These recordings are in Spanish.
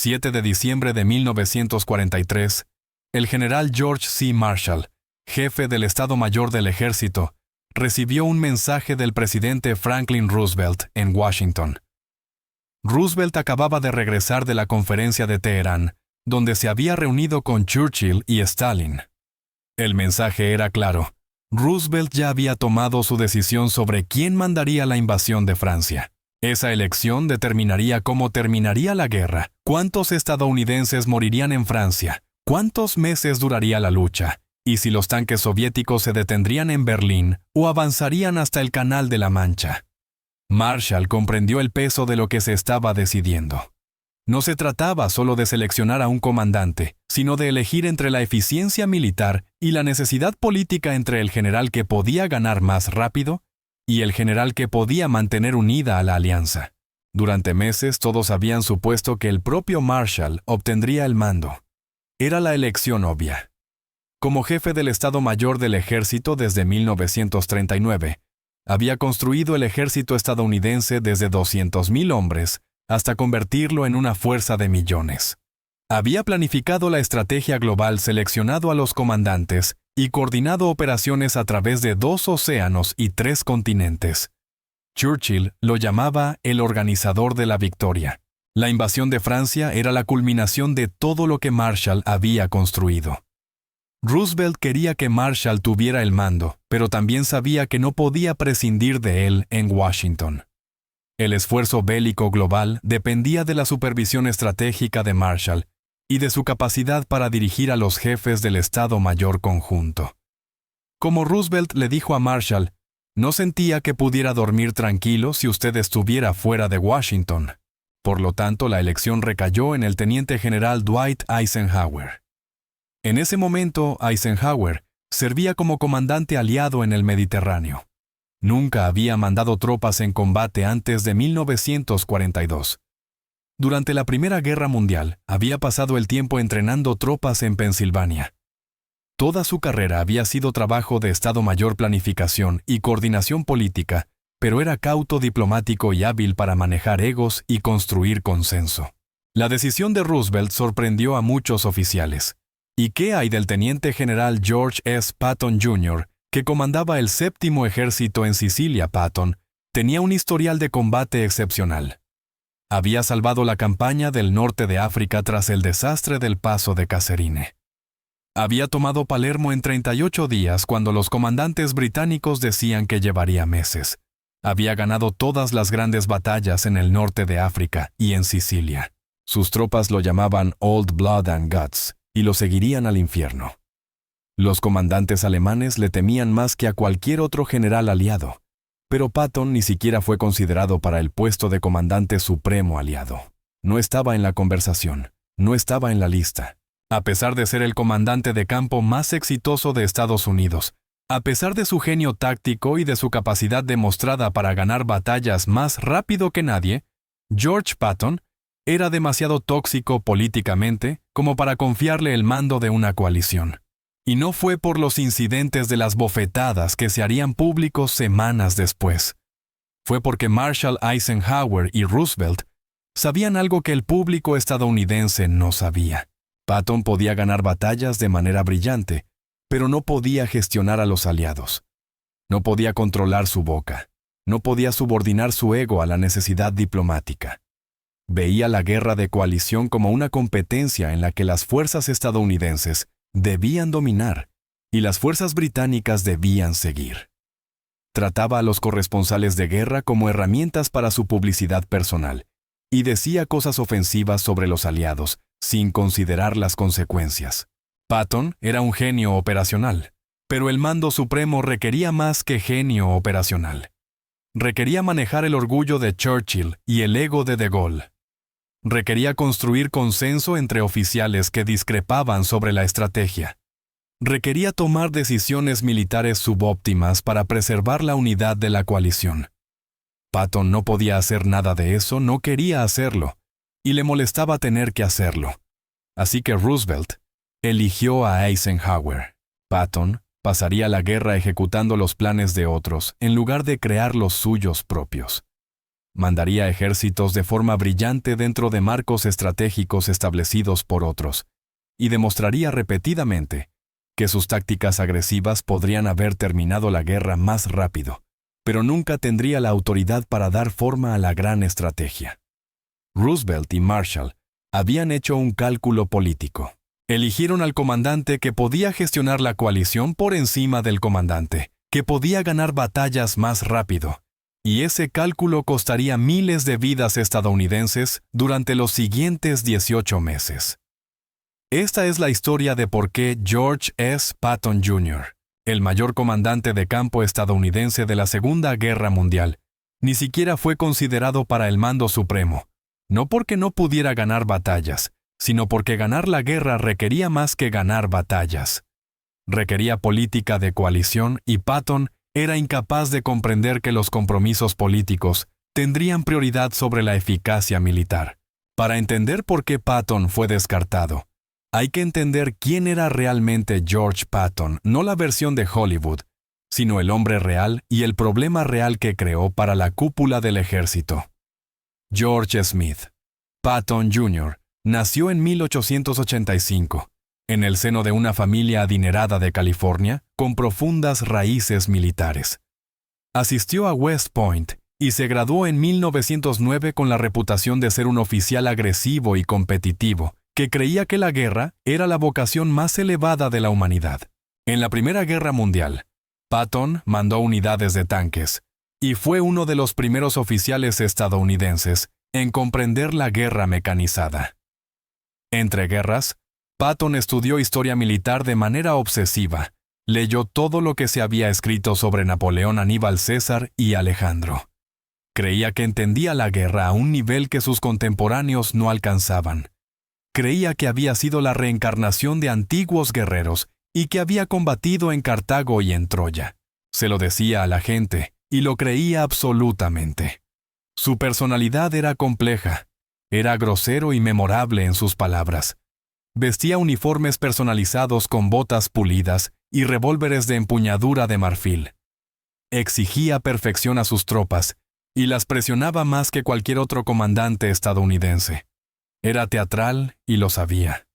7 de diciembre de 1943, el general George C. Marshall, jefe del Estado Mayor del Ejército, recibió un mensaje del presidente Franklin Roosevelt en Washington. Roosevelt acababa de regresar de la conferencia de Teherán, donde se había reunido con Churchill y Stalin. El mensaje era claro. Roosevelt ya había tomado su decisión sobre quién mandaría la invasión de Francia. Esa elección determinaría cómo terminaría la guerra, cuántos estadounidenses morirían en Francia, cuántos meses duraría la lucha, y si los tanques soviéticos se detendrían en Berlín o avanzarían hasta el Canal de la Mancha. Marshall comprendió el peso de lo que se estaba decidiendo. No se trataba solo de seleccionar a un comandante, sino de elegir entre la eficiencia militar y la necesidad política entre el general que podía ganar más rápido y el general que podía mantener unida a la alianza. Durante meses todos habían supuesto que el propio Marshall obtendría el mando. Era la elección obvia. Como jefe del Estado Mayor del Ejército desde 1939, había construido el ejército estadounidense desde 200,000 hombres hasta convertirlo en una fuerza de millones. Había planificado la estrategia global, seleccionado a los comandantes y coordinado operaciones a través de 2 océanos y 3 continentes. Churchill lo llamaba el organizador de la victoria. La invasión de Francia era la culminación de todo lo que Marshall había construido. Roosevelt quería que Marshall tuviera el mando, pero también sabía que no podía prescindir de él en Washington. El esfuerzo bélico global dependía de la supervisión estratégica de Marshall y de su capacidad para dirigir a los jefes del Estado Mayor conjunto. Como Roosevelt le dijo a Marshall, no sentía que pudiera dormir tranquilo si usted estuviera fuera de Washington. Por lo tanto, la elección recayó en el teniente general Dwight Eisenhower. En ese momento, Eisenhower servía como comandante aliado en el Mediterráneo. Nunca había mandado tropas en combate antes de 1942. Durante la Primera Guerra Mundial, había pasado el tiempo entrenando tropas en Pensilvania. Toda su carrera había sido trabajo de Estado Mayor, planificación y coordinación política, pero era cauto, diplomático y hábil para manejar egos y construir consenso. La decisión de Roosevelt sorprendió a muchos oficiales. ¿Y qué hay del teniente general George S. Patton Jr., que comandaba el 7º Ejército en Sicilia? Patton tenía un historial de combate excepcional. Había salvado la campaña del norte de África tras el desastre del Paso de Kasserine. Había tomado Palermo en 38 días cuando los comandantes británicos decían que llevaría meses. Había ganado todas las grandes batallas en el norte de África y en Sicilia. Sus tropas lo llamaban Old Blood and Guts y lo seguirían al infierno. Los comandantes alemanes le temían más que a cualquier otro general aliado, pero Patton ni siquiera fue considerado para el puesto de comandante supremo aliado. No estaba en la conversación, no estaba en la lista. A pesar de ser el comandante de campo más exitoso de Estados Unidos, a pesar de su genio táctico y de su capacidad demostrada para ganar batallas más rápido que nadie, George Patton era demasiado tóxico políticamente como para confiarle el mando de una coalición. Y no fue por los incidentes de las bofetadas que se harían públicos semanas después. Fue porque Marshall, Eisenhower y Roosevelt sabían algo que el público estadounidense no sabía. Patton podía ganar batallas de manera brillante, pero no podía gestionar a los aliados. No podía controlar su boca. No podía subordinar su ego a la necesidad diplomática. Veía la guerra de coalición como una competencia en la que las fuerzas estadounidenses debían dominar y las fuerzas británicas debían seguir. Trataba a los corresponsales de guerra como herramientas para su publicidad personal y decía cosas ofensivas sobre los aliados sin considerar las consecuencias. Patton era un genio operacional, pero el mando supremo requería más que genio operacional. Requería manejar el orgullo de Churchill y el ego de De Gaulle. Requería construir consenso entre oficiales que discrepaban sobre la estrategia. Requería tomar decisiones militares subóptimas para preservar la unidad de la coalición. Patton no podía hacer nada de eso, no quería hacerlo, y le molestaba tener que hacerlo. Así que Roosevelt eligió a Eisenhower. Patton pasaría la guerra ejecutando los planes de otros en lugar de crear los suyos propios. mandaría ejércitos de forma brillante dentro de marcos estratégicos establecidos por otros, y demostraría repetidamente que sus tácticas agresivas podrían haber terminado la guerra más rápido, pero nunca tendría la autoridad para dar forma a la gran estrategia. Roosevelt y Marshall habían hecho un cálculo político. Eligieron al comandante que podía gestionar la coalición por encima del comandante, que podía ganar batallas más rápido, y ese cálculo costaría miles de vidas estadounidenses durante los siguientes 18 meses. Esta es la historia de por qué George S. Patton Jr., el mayor comandante de campo estadounidense de la Segunda Guerra Mundial, ni siquiera fue considerado para el mando supremo, no porque no pudiera ganar batallas, sino porque ganar la guerra requería más que ganar batallas. Requería política de coalición y Patton era incapaz de comprender que los compromisos políticos tendrían prioridad sobre la eficacia militar. Para entender por qué Patton fue descartado, hay que entender quién era realmente George Patton, no la versión de Hollywood, sino el hombre real y el problema real que creó para la cúpula del ejército. George Smith Patton Jr. nació en 1885, en el seno de una familia adinerada de California con profundas raíces militares. Asistió a West Point y se graduó en 1909 con la reputación de ser un oficial agresivo y competitivo, que creía que la guerra era la vocación más elevada de la humanidad. En la Primera Guerra Mundial, Patton mandó unidades de tanques y fue uno de los primeros oficiales estadounidenses en comprender la guerra mecanizada. Entre guerras, Patton estudió historia militar de manera obsesiva, leyó todo lo que se había escrito sobre Napoleón, Aníbal César y Alejandro. Creía que entendía la guerra a un nivel que sus contemporáneos no alcanzaban. Creía que había sido la reencarnación de antiguos guerreros y que había combatido en Cartago y en Troya. Se lo decía a la gente y lo creía absolutamente. Su personalidad era compleja, era grosero y memorable en sus palabras. Vestía uniformes personalizados con botas pulidas y revólveres de empuñadura de marfil. Exigía perfección a sus tropas y las presionaba más que cualquier otro comandante estadounidense. Era teatral y lo sabía.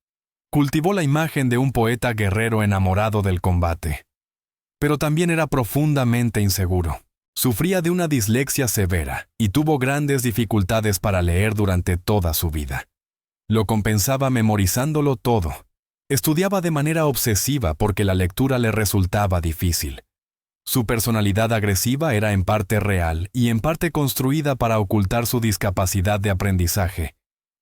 Cultivó la imagen de un poeta guerrero enamorado del combate. Pero también era profundamente inseguro. Sufría de una dislexia severa y tuvo grandes dificultades para leer durante toda su vida. Lo compensaba memorizándolo todo. Estudiaba de manera obsesiva porque la lectura le resultaba difícil. Su personalidad agresiva era en parte real y en parte construida para ocultar su discapacidad de aprendizaje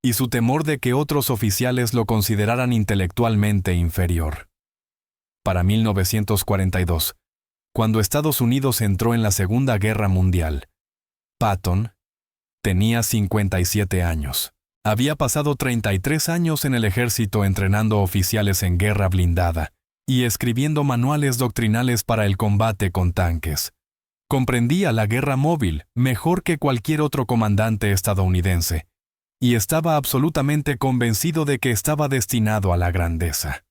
y su temor de que otros oficiales lo consideraran intelectualmente inferior. Para 1942, cuando Estados Unidos entró en la Segunda Guerra Mundial, Patton tenía 57 años. Había pasado 33 años en el ejército entrenando oficiales en guerra blindada y escribiendo manuales doctrinales para el combate con tanques. Comprendía la guerra móvil mejor que cualquier otro comandante estadounidense y estaba absolutamente convencido de que estaba destinado a la grandeza.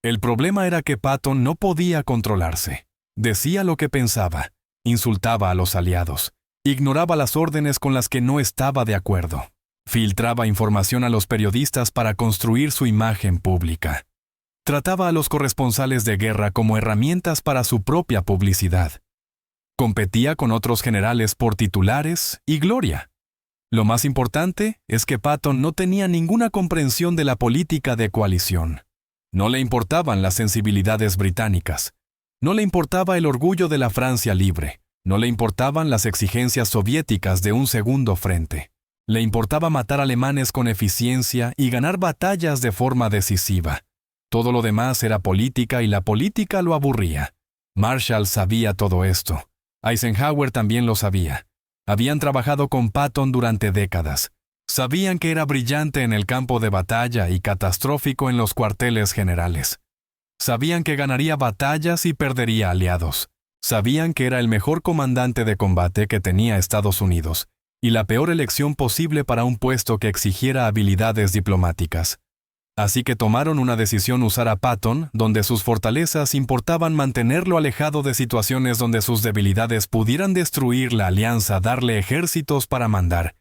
El problema era que Patton no podía controlarse. Decía lo que pensaba, insultaba a los aliados, ignoraba las órdenes con las que no estaba de acuerdo, filtraba información a los periodistas para construir su imagen pública. Trataba a los corresponsales de guerra como herramientas para su propia publicidad. Competía con otros generales por titulares y gloria. Lo más importante es que Patton no tenía ninguna comprensión de la política de coalición. No le importaban las sensibilidades británicas. No le importaba el orgullo de la Francia libre. No le importaban las exigencias soviéticas de un segundo frente. Le importaba matar alemanes con eficiencia y ganar batallas de forma decisiva. Todo lo demás era política y la política lo aburría. Marshall sabía todo esto. Eisenhower también lo sabía. Habían trabajado con Patton durante décadas. Sabían que era brillante en el campo de batalla y catastrófico en los cuarteles generales. Sabían que ganaría batallas y perdería aliados. Sabían que era el mejor comandante de combate que tenía Estados Unidos y la peor elección posible para un puesto que exigiera habilidades diplomáticas. Así que tomaron una decisión: usar a Patton, donde sus fortalezas importaban mantenerlo alejado de situaciones donde sus debilidades pudieran destruir la alianza, darle ejércitos para mandar,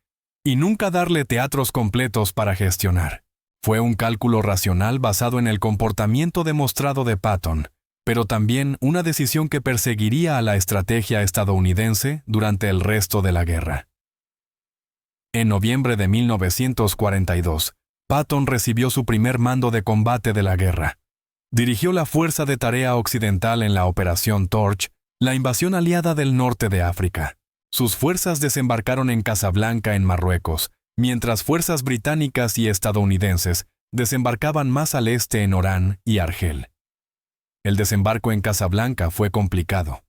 y nunca darle teatros completos para gestionar. Fue un cálculo racional basado en el comportamiento demostrado de Patton, pero también una decisión que perseguiría a la estrategia estadounidense durante el resto de la guerra. En noviembre de 1942, Patton recibió su primer mando de combate de la guerra. Dirigió la Fuerza de Tarea Occidental en la Operación Torch, la invasión aliada del norte de África. Sus fuerzas desembarcaron en Casablanca, en Marruecos, mientras fuerzas británicas y estadounidenses desembarcaban más al este en Orán y Argel. El desembarco en Casablanca fue complicado.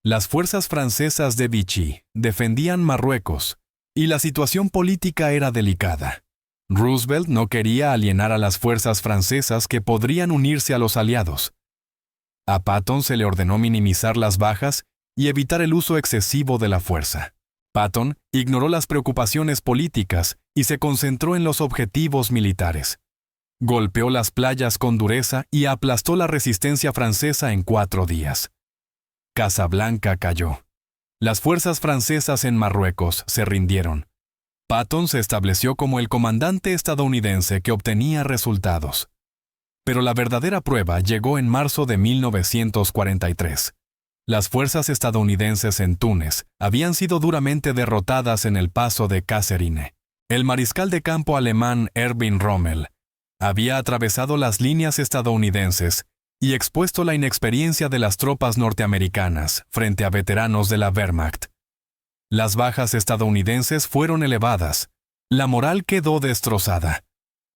Las fuerzas francesas de Vichy defendían Marruecos, y la situación política era delicada. Roosevelt no quería alienar a las fuerzas francesas que podrían unirse a los aliados. A Patton se le ordenó minimizar las bajas y evitar el uso excesivo de la fuerza. Patton ignoró las preocupaciones políticas y se concentró en los objetivos militares. Golpeó las playas con dureza y aplastó la resistencia francesa en 4 días. Casablanca cayó. Las fuerzas francesas en Marruecos se rindieron. Patton se estableció como el comandante estadounidense que obtenía resultados. Pero la verdadera prueba llegó en marzo de 1943. Las fuerzas estadounidenses en Túnez habían sido duramente derrotadas en el paso de Kasserine. El mariscal de campo alemán Erwin Rommel había atravesado las líneas estadounidenses y expuesto la inexperiencia de las tropas norteamericanas frente a veteranos de la Wehrmacht. Las bajas estadounidenses fueron elevadas. La moral quedó destrozada.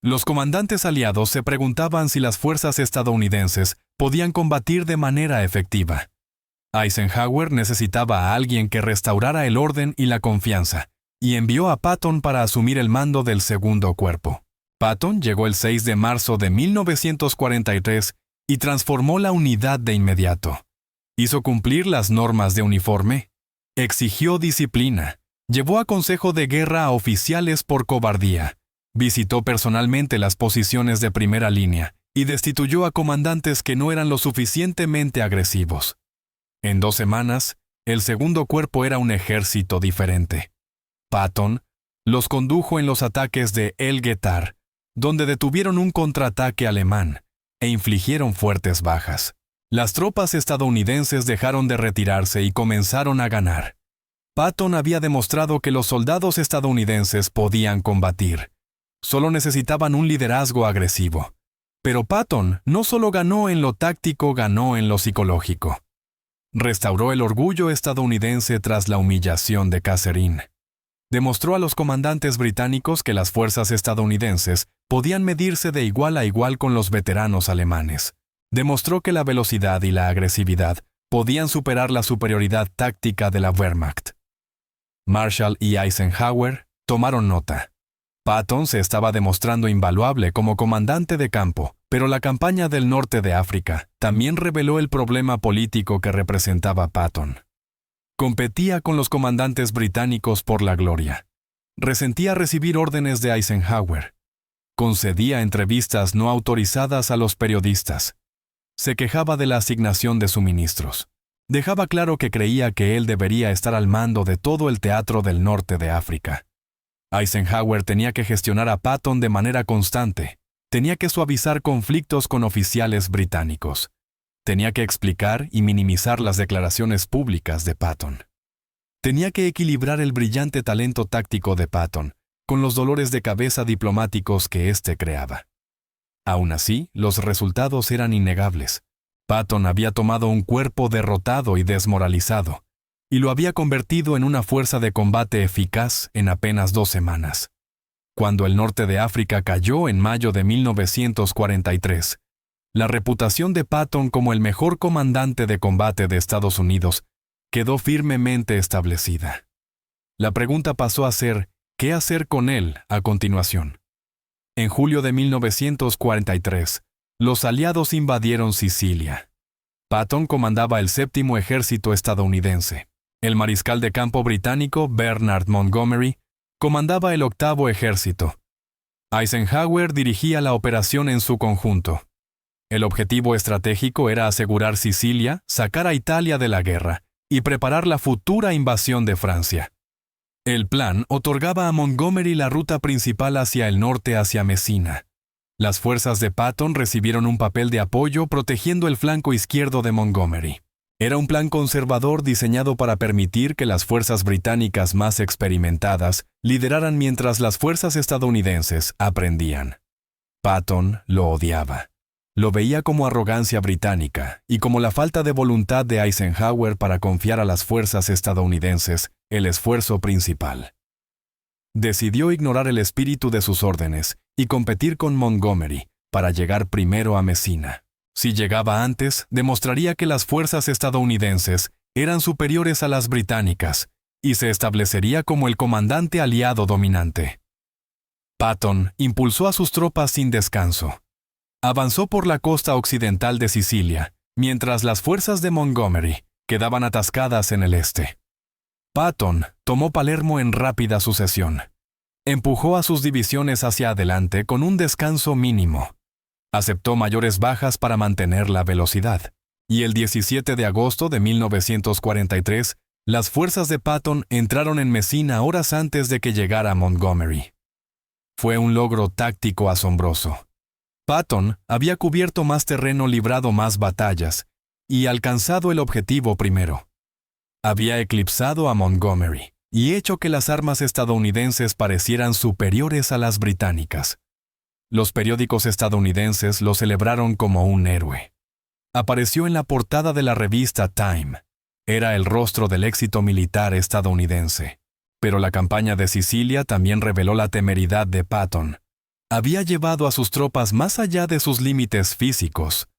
Los comandantes aliados se preguntaban si las fuerzas estadounidenses podían combatir de manera efectiva. Eisenhower necesitaba a alguien que restaurara el orden y la confianza, y envió a Patton para asumir el mando del segundo cuerpo. Patton llegó el 6 de marzo de 1943 y transformó la unidad de inmediato. Hizo cumplir las normas de uniforme, exigió disciplina, llevó a consejo de guerra a oficiales por cobardía, visitó personalmente las posiciones de primera línea y destituyó a comandantes que no eran lo suficientemente agresivos. En 2 semanas, el segundo cuerpo era un ejército diferente. Patton los condujo en los ataques de El Guetar, donde detuvieron un contraataque alemán e infligieron fuertes bajas. Las tropas estadounidenses dejaron de retirarse y comenzaron a ganar. Patton había demostrado que los soldados estadounidenses podían combatir. Solo necesitaban un liderazgo agresivo. Pero Patton no solo ganó en lo táctico, ganó en lo psicológico. Restauró el orgullo estadounidense tras la humillación de Kasserine. Demostró a los comandantes británicos que las fuerzas estadounidenses podían medirse de igual a igual con los veteranos alemanes. Demostró que la velocidad y la agresividad podían superar la superioridad táctica de la Wehrmacht. Marshall y Eisenhower tomaron nota. Patton se estaba demostrando invaluable como comandante de campo, pero la campaña del norte de África también reveló el problema político que representaba Patton. Competía con los comandantes británicos por la gloria. Resentía recibir órdenes de Eisenhower. Concedía entrevistas no autorizadas a los periodistas. Se quejaba de la asignación de suministros. Dejaba claro que creía que él debería estar al mando de todo el teatro del norte de África. Eisenhower tenía que gestionar a Patton de manera constante. Tenía que suavizar conflictos con oficiales británicos. Tenía que explicar y minimizar las declaraciones públicas de Patton. Tenía que equilibrar el brillante talento táctico de Patton con los dolores de cabeza diplomáticos que éste creaba. Aún así, los resultados eran innegables. Patton había tomado un cuerpo derrotado y desmoralizado, y lo había convertido en una fuerza de combate eficaz en apenas 2 semanas. Cuando el norte de África cayó en mayo de 1943, la reputación de Patton como el mejor comandante de combate de Estados Unidos quedó firmemente establecida. La pregunta pasó a ser, ¿qué hacer con él a continuación? En julio de 1943, los aliados invadieron Sicilia. Patton comandaba el 7º Ejército estadounidense. El mariscal de campo británico Bernard Montgomery comandaba el 8º Ejército. Eisenhower dirigía la operación en su conjunto. El objetivo estratégico era asegurar Sicilia, sacar a Italia de la guerra y preparar la futura invasión de Francia. El plan otorgaba a Montgomery la ruta principal hacia el norte hacia Messina. Las fuerzas de Patton recibieron un papel de apoyo protegiendo el flanco izquierdo de Montgomery. Era un plan conservador diseñado para permitir que las fuerzas británicas más experimentadas lideraran mientras las fuerzas estadounidenses aprendían. Patton lo odiaba. Lo veía como arrogancia británica y como la falta de voluntad de Eisenhower para confiar a las fuerzas estadounidenses el esfuerzo principal. Decidió ignorar el espíritu de sus órdenes y competir con Montgomery para llegar primero a Messina. Si llegaba antes, demostraría que las fuerzas estadounidenses eran superiores a las británicas y se establecería como el comandante aliado dominante. Patton impulsó a sus tropas sin descanso. Avanzó por la costa occidental de Sicilia, mientras las fuerzas de Montgomery quedaban atascadas en el este. Patton tomó Palermo en rápida sucesión. Empujó a sus divisiones hacia adelante con un descanso mínimo. Aceptó mayores bajas para mantener la velocidad. Y el 17 de agosto de 1943, las fuerzas de Patton entraron en Messina horas antes de que llegara Montgomery. Fue un logro táctico asombroso. Patton había cubierto más terreno, librado más batallas y alcanzado el objetivo primero. Había eclipsado a Montgomery y hecho que las armas estadounidenses parecieran superiores a las británicas. Los periódicos estadounidenses lo celebraron como un héroe. Apareció en la portada de la revista Time. Era el rostro del éxito militar estadounidense. Pero la campaña de Sicilia también reveló la temeridad de Patton. Había llevado a sus tropas más allá de sus límites físicos.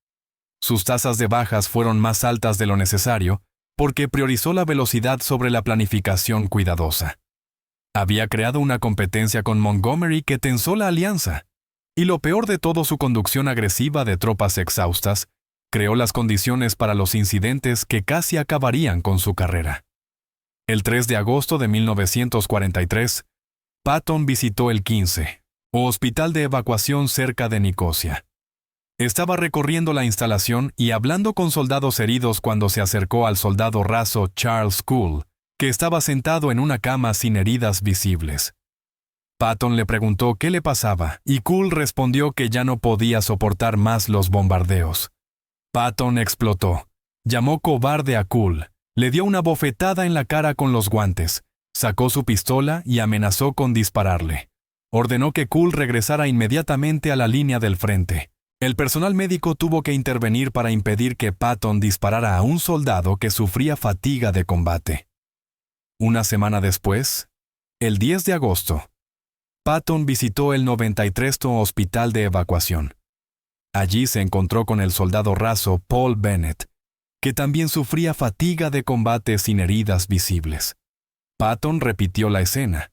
Sus tasas de bajas fueron más altas de lo necesario porque priorizó la velocidad sobre la planificación cuidadosa. Había creado una competencia con Montgomery que tensó la alianza. Y lo peor de todo, su conducción agresiva de tropas exhaustas creó las condiciones para los incidentes que casi acabarían con su carrera. El 3 de agosto de 1943, Patton visitó el 15, hospital de evacuación cerca de Nicosia. Estaba recorriendo la instalación y hablando con soldados heridos cuando se acercó al soldado raso Charles Cool, que estaba sentado en una cama sin heridas visibles. Patton le preguntó qué le pasaba y Cool respondió que ya no podía soportar más los bombardeos. Patton explotó. Llamó cobarde a Cool, le dio una bofetada en la cara con los guantes, sacó su pistola y amenazó con dispararle. Ordenó que Cool regresara inmediatamente a la línea del frente. El personal médico tuvo que intervenir para impedir que Patton disparara a un soldado que sufría fatiga de combate. Una semana después, el 10 de agosto, Patton visitó el 93 Hospital de Evacuación. Allí se encontró con el soldado raso Paul Bennett, que también sufría fatiga de combate sin heridas visibles. Patton repitió la escena.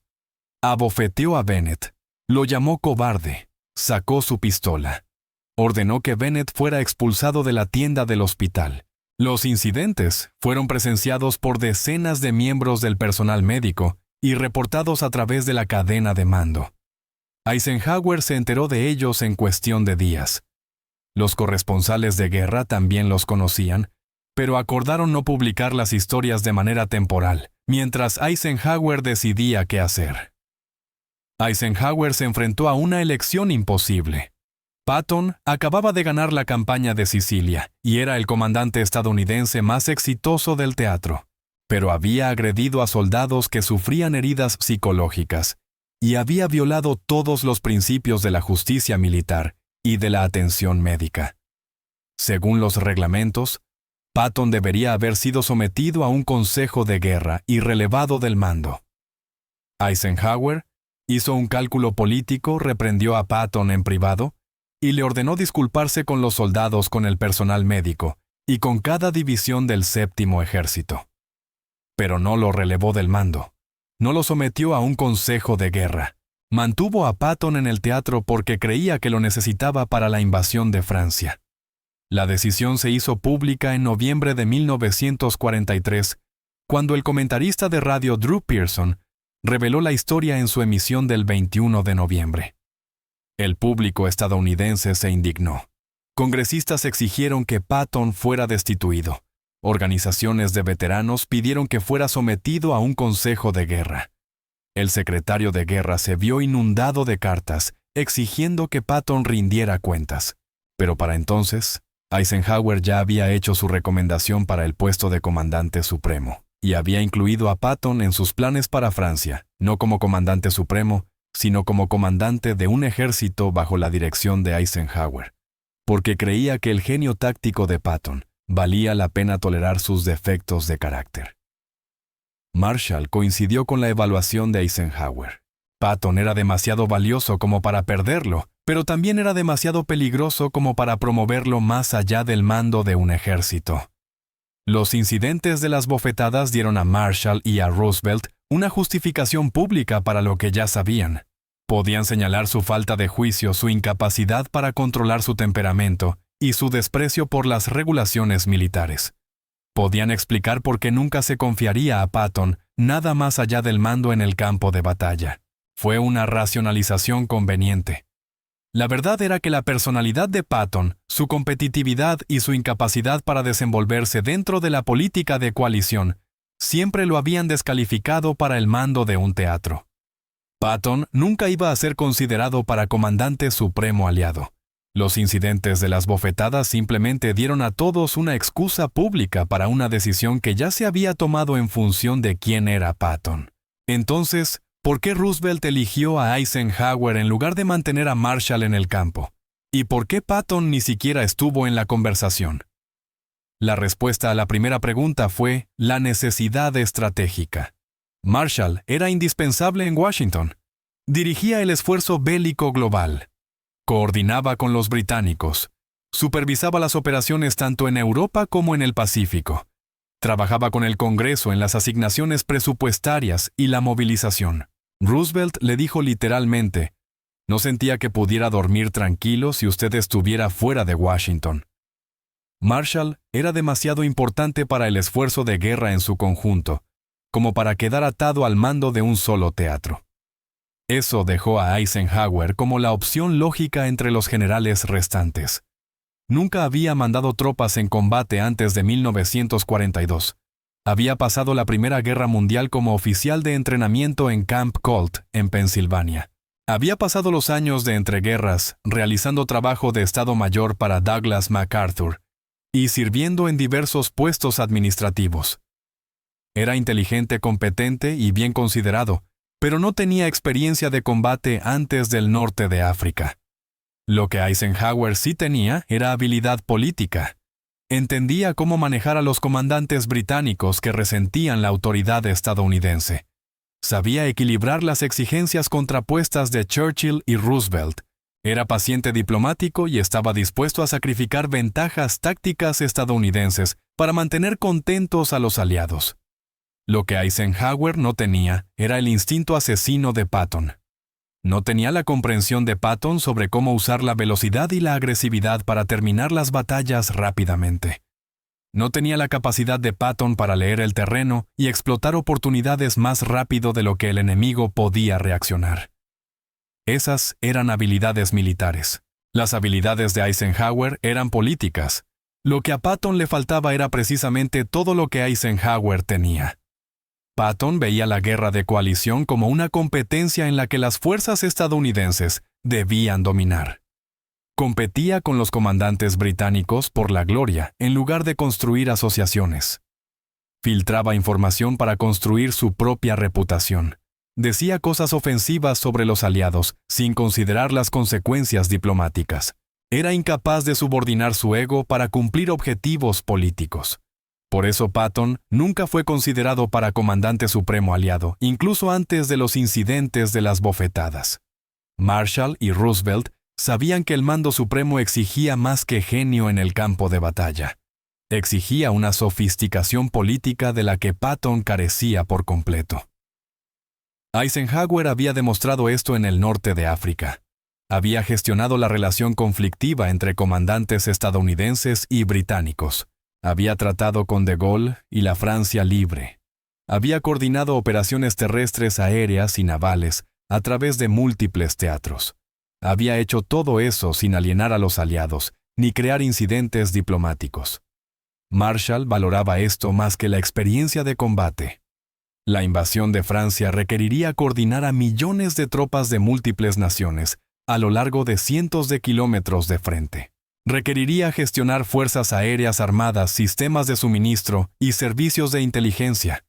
Abofeteó a Bennett, lo llamó cobarde, sacó su pistola. Ordenó que Bennett fuera expulsado de la tienda del hospital. Los incidentes fueron presenciados por decenas de miembros del personal médico y reportados a través de la cadena de mando. Eisenhower se enteró de ellos en cuestión de días. Los corresponsales de guerra también los conocían, pero acordaron no publicar las historias de manera temporal, mientras Eisenhower decidía qué hacer. Eisenhower se enfrentó a una elección imposible. Patton acababa de ganar la campaña de Sicilia y era el comandante estadounidense más exitoso del teatro, pero había agredido a soldados que sufrían heridas psicológicas y había violado todos los principios de la justicia militar y de la atención médica. Según los reglamentos, Patton debería haber sido sometido a un consejo de guerra y relevado del mando. Eisenhower hizo un cálculo político, reprendió a Patton en privado y le ordenó disculparse con los soldados, con el personal médico y con cada división del 7º Ejército. Pero no lo relevó del mando. No lo sometió a un consejo de guerra. Mantuvo a Patton en el teatro porque creía que lo necesitaba para la invasión de Francia. La decisión se hizo pública en noviembre de 1943, cuando el comentarista de radio Drew Pearson reveló la historia en su emisión del 21 de noviembre. El público estadounidense se indignó. Congresistas exigieron que Patton fuera destituido. Organizaciones de veteranos pidieron que fuera sometido a un consejo de guerra. El secretario de guerra se vio inundado de cartas exigiendo que Patton rindiera cuentas. Pero para entonces, Eisenhower ya había hecho su recomendación para el puesto de comandante supremo, y había incluido a Patton en sus planes para Francia, no como comandante supremo, sino como comandante de un ejército bajo la dirección de Eisenhower, porque creía que el genio táctico de Patton valía la pena tolerar sus defectos de carácter. Marshall coincidió con la evaluación de Eisenhower. Patton era demasiado valioso como para perderlo, pero también era demasiado peligroso como para promoverlo más allá del mando de un ejército. Los incidentes de las bofetadas dieron a Marshall y a Roosevelt una justificación pública para lo que ya sabían. Podían señalar su falta de juicio, su incapacidad para controlar su temperamento y su desprecio por las regulaciones militares. Podían explicar por qué nunca se confiaría a Patton nada más allá del mando en el campo de batalla. Fue una racionalización conveniente. La verdad era que la personalidad de Patton, su competitividad y su incapacidad para desenvolverse dentro de la política de coalición, siempre lo habían descalificado para el mando de un teatro. Patton nunca iba a ser considerado para comandante supremo aliado. Los incidentes de las bofetadas simplemente dieron a todos una excusa pública para una decisión que ya se había tomado en función de quién era Patton. Entonces, ¿por qué Roosevelt eligió a Eisenhower en lugar de mantener a Marshall en el campo? ¿Y por qué Patton ni siquiera estuvo en la conversación? La respuesta a la primera pregunta fue la necesidad estratégica. Marshall era indispensable en Washington. Dirigía el esfuerzo bélico global. Coordinaba con los británicos. Supervisaba las operaciones tanto en Europa como en el Pacífico. Trabajaba con el Congreso en las asignaciones presupuestarias y la movilización. Roosevelt le dijo literalmente, no sentía que pudiera dormir tranquilo si usted estuviera fuera de Washington. Marshall era demasiado importante para el esfuerzo de guerra en su conjunto, como para quedar atado al mando de un solo teatro. Eso dejó a Eisenhower como la opción lógica entre los generales restantes. Nunca había mandado tropas en combate antes de 1942. Había pasado la Primera Guerra Mundial como oficial de entrenamiento en Camp Colt, en Pensilvania. Había pasado los años de entreguerras realizando trabajo de Estado Mayor para Douglas MacArthur y sirviendo en diversos puestos administrativos. Era inteligente, competente y bien considerado, pero no tenía experiencia de combate antes del norte de África. Lo que Eisenhower sí tenía era habilidad política. Entendía cómo manejar a los comandantes británicos que resentían la autoridad estadounidense. Sabía equilibrar las exigencias contrapuestas de Churchill y Roosevelt. Era paciente diplomático y estaba dispuesto a sacrificar ventajas tácticas estadounidenses para mantener contentos a los aliados. Lo que Eisenhower no tenía era el instinto asesino de Patton. No tenía la comprensión de Patton sobre cómo usar la velocidad y la agresividad para terminar las batallas rápidamente. No tenía la capacidad de Patton para leer el terreno y explotar oportunidades más rápido de lo que el enemigo podía reaccionar. Esas eran habilidades militares. Las habilidades de Eisenhower eran políticas. Lo que a Patton le faltaba era precisamente todo lo que Eisenhower tenía. Patton veía la guerra de coalición como una competencia en la que las fuerzas estadounidenses debían dominar. Competía con los comandantes británicos por la gloria en lugar de construir asociaciones. Filtraba información para construir su propia reputación. Decía cosas ofensivas sobre los aliados sin considerar las consecuencias diplomáticas. Era incapaz de subordinar su ego para cumplir objetivos políticos. Por eso Patton nunca fue considerado para comandante supremo aliado, incluso antes de los incidentes de las bofetadas. Marshall y Roosevelt sabían que el mando supremo exigía más que genio en el campo de batalla. Exigía una sofisticación política de la que Patton carecía por completo. Eisenhower había demostrado esto en el norte de África. Había gestionado la relación conflictiva entre comandantes estadounidenses y británicos. Había tratado con De Gaulle y la Francia Libre. Había coordinado operaciones terrestres, aéreas y navales a través de múltiples teatros. Había hecho todo eso sin alienar a los aliados, ni crear incidentes diplomáticos. Marshall valoraba esto más que la experiencia de combate. La invasión de Francia requeriría coordinar a millones de tropas de múltiples naciones a lo largo de cientos de kilómetros de frente. Requeriría gestionar fuerzas aéreas armadas, sistemas de suministro y servicios de inteligencia.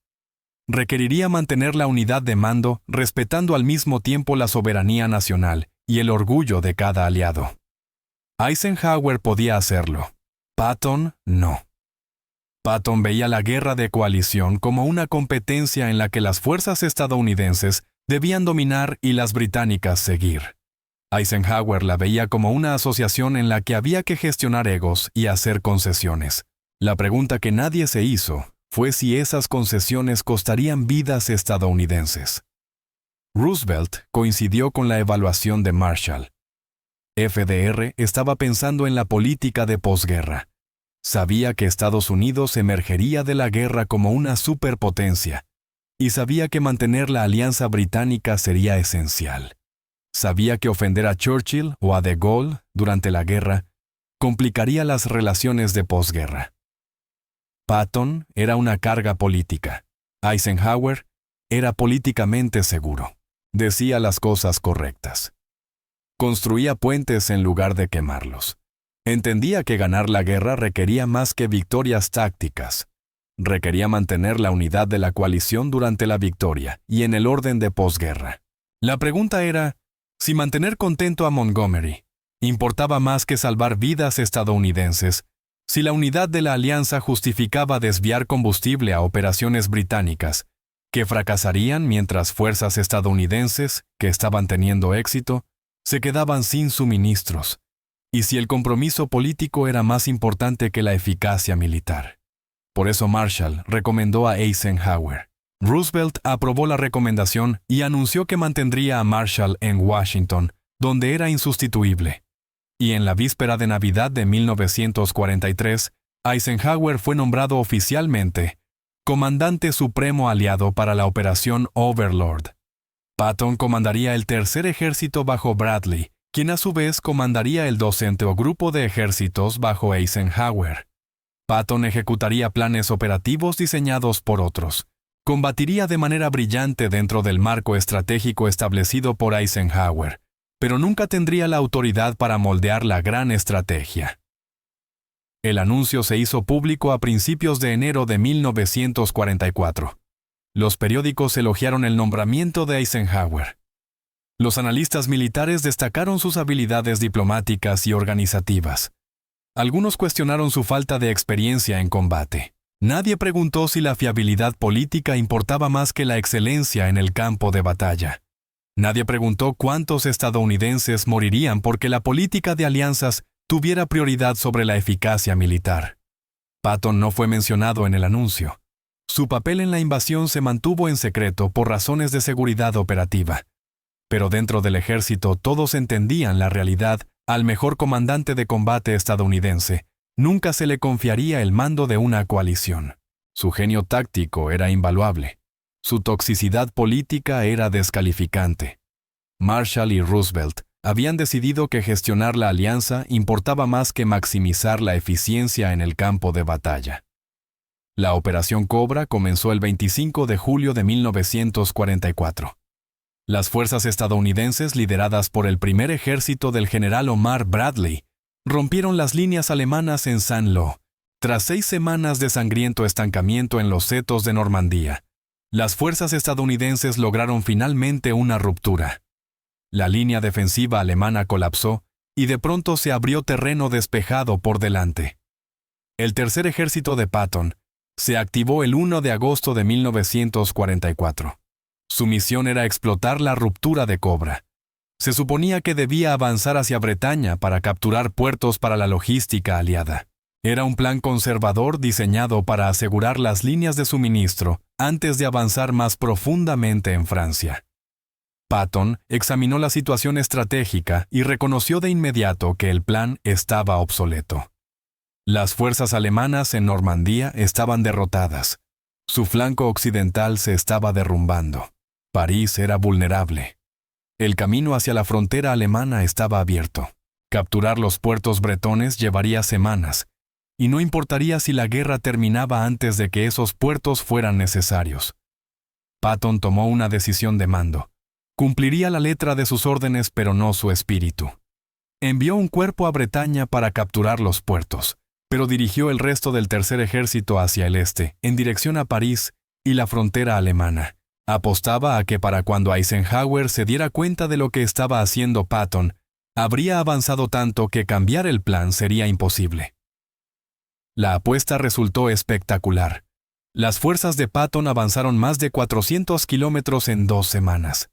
Requeriría mantener la unidad de mando, respetando al mismo tiempo la soberanía nacional y el orgullo de cada aliado. Eisenhower podía hacerlo. Patton no. Patton veía la guerra de coalición como una competencia en la que las fuerzas estadounidenses debían dominar y las británicas seguir. Eisenhower la veía como una asociación en la que había que gestionar egos y hacer concesiones. La pregunta que nadie se hizo fue si esas concesiones costarían vidas estadounidenses. Roosevelt coincidió con la evaluación de Marshall. FDR estaba pensando en la política de posguerra. Sabía que Estados Unidos emergería de la guerra como una superpotencia, y sabía que mantener la alianza británica sería esencial. Sabía que ofender a Churchill o a de Gaulle durante la guerra complicaría las relaciones de posguerra. Patton era una carga política. Eisenhower era políticamente seguro. Decía las cosas correctas. Construía puentes en lugar de quemarlos. Entendía que ganar la guerra requería más que victorias tácticas. Requería mantener la unidad de la coalición durante la victoria y en el orden de posguerra. La pregunta era si mantener contento a Montgomery importaba más que salvar vidas estadounidenses, si la unidad de la alianza justificaba desviar combustible a operaciones británicas, que fracasarían mientras fuerzas estadounidenses, que estaban teniendo éxito, se quedaban sin suministros, y si el compromiso político era más importante que la eficacia militar. Por eso Marshall recomendó a Eisenhower. Roosevelt aprobó la recomendación y anunció que mantendría a Marshall en Washington, donde era insustituible. Y en la víspera de Navidad de 1943, Eisenhower fue nombrado oficialmente Comandante Supremo Aliado para la Operación Overlord. Patton comandaría el Tercer Ejército bajo Bradley, quien a su vez comandaría el 2º Grupo de Ejércitos bajo Eisenhower. Patton ejecutaría planes operativos diseñados por otros. Combatiría de manera brillante dentro del marco estratégico establecido por Eisenhower, pero nunca tendría la autoridad para moldear la gran estrategia. El anuncio se hizo público a principios de enero de 1944. Los periódicos elogiaron el nombramiento de Eisenhower. Los analistas militares destacaron sus habilidades diplomáticas y organizativas. Algunos cuestionaron su falta de experiencia en combate. Nadie preguntó si la fiabilidad política importaba más que la excelencia en el campo de batalla. Nadie preguntó cuántos estadounidenses morirían porque la política de alianzas tuviera prioridad sobre la eficacia militar. Patton no fue mencionado en el anuncio. Su papel en la invasión se mantuvo en secreto por razones de seguridad operativa. Pero dentro del ejército todos entendían la realidad. Al mejor comandante de combate estadounidense nunca se le confiaría el mando de una coalición. Su genio táctico era invaluable. Su toxicidad política era descalificante. Marshall y Roosevelt habían decidido que gestionar la alianza importaba más que maximizar la eficiencia en el campo de batalla. La Operación Cobra comenzó el 25 de julio de 1944. Las fuerzas estadounidenses, lideradas por el primer ejército del general Omar Bradley, rompieron las líneas alemanas en Saint-Lô. Tras 6 semanas de sangriento estancamiento en los setos de Normandía, las fuerzas estadounidenses lograron finalmente una ruptura. La línea defensiva alemana colapsó y de pronto se abrió terreno despejado por delante. El Tercer Ejército de Patton se activó el 1 de agosto de 1944. Su misión era explotar la ruptura de Cobra. Se suponía que debía avanzar hacia Bretaña para capturar puertos para la logística aliada. Era un plan conservador diseñado para asegurar las líneas de suministro antes de avanzar más profundamente en Francia. Patton examinó la situación estratégica y reconoció de inmediato que el plan estaba obsoleto. Las fuerzas alemanas en Normandía estaban derrotadas. Su flanco occidental se estaba derrumbando. París era vulnerable. El camino hacia la frontera alemana estaba abierto. Capturar los puertos bretones llevaría semanas, y no importaría si la guerra terminaba antes de que esos puertos fueran necesarios. Patton tomó una decisión de mando. Cumpliría la letra de sus órdenes, pero no su espíritu. Envió un cuerpo a Bretaña para capturar los puertos, pero dirigió el resto del tercer ejército hacia el este, en dirección a París y la frontera alemana. Apostaba a que para cuando Eisenhower se diera cuenta de lo que estaba haciendo Patton, habría avanzado tanto que cambiar el plan sería imposible. La apuesta resultó espectacular. Las fuerzas de Patton avanzaron más de 400 kilómetros en 2 semanas.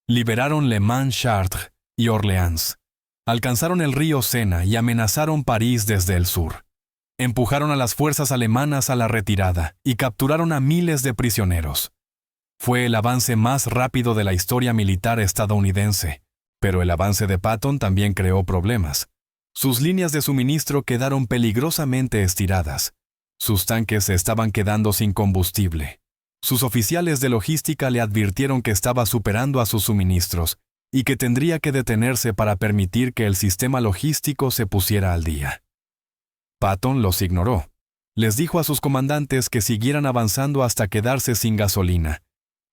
Liberaron Le Mans, Chartres y Orleans. Alcanzaron el río Sena y amenazaron París desde el sur. Empujaron a las fuerzas alemanas a la retirada y capturaron a miles de prisioneros. Fue el avance más rápido de la historia militar estadounidense, pero el avance de Patton también creó problemas. Sus líneas de suministro quedaron peligrosamente estiradas. Sus tanques se estaban quedando sin combustible. Sus oficiales de logística le advirtieron que estaba superando a sus suministros y que tendría que detenerse para permitir que el sistema logístico se pusiera al día. Patton los ignoró. Les dijo a sus comandantes que siguieran avanzando hasta quedarse sin gasolina,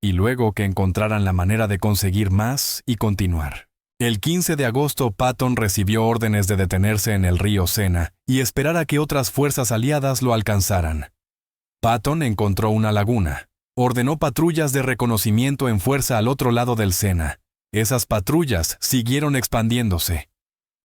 y luego que encontraran la manera de conseguir más y continuar. El 15 de agosto, Patton recibió órdenes de detenerse en el río Sena y esperar a que otras fuerzas aliadas lo alcanzaran. Patton encontró una laguna. Ordenó patrullas de reconocimiento en fuerza al otro lado del Sena. Esas patrullas siguieron expandiéndose.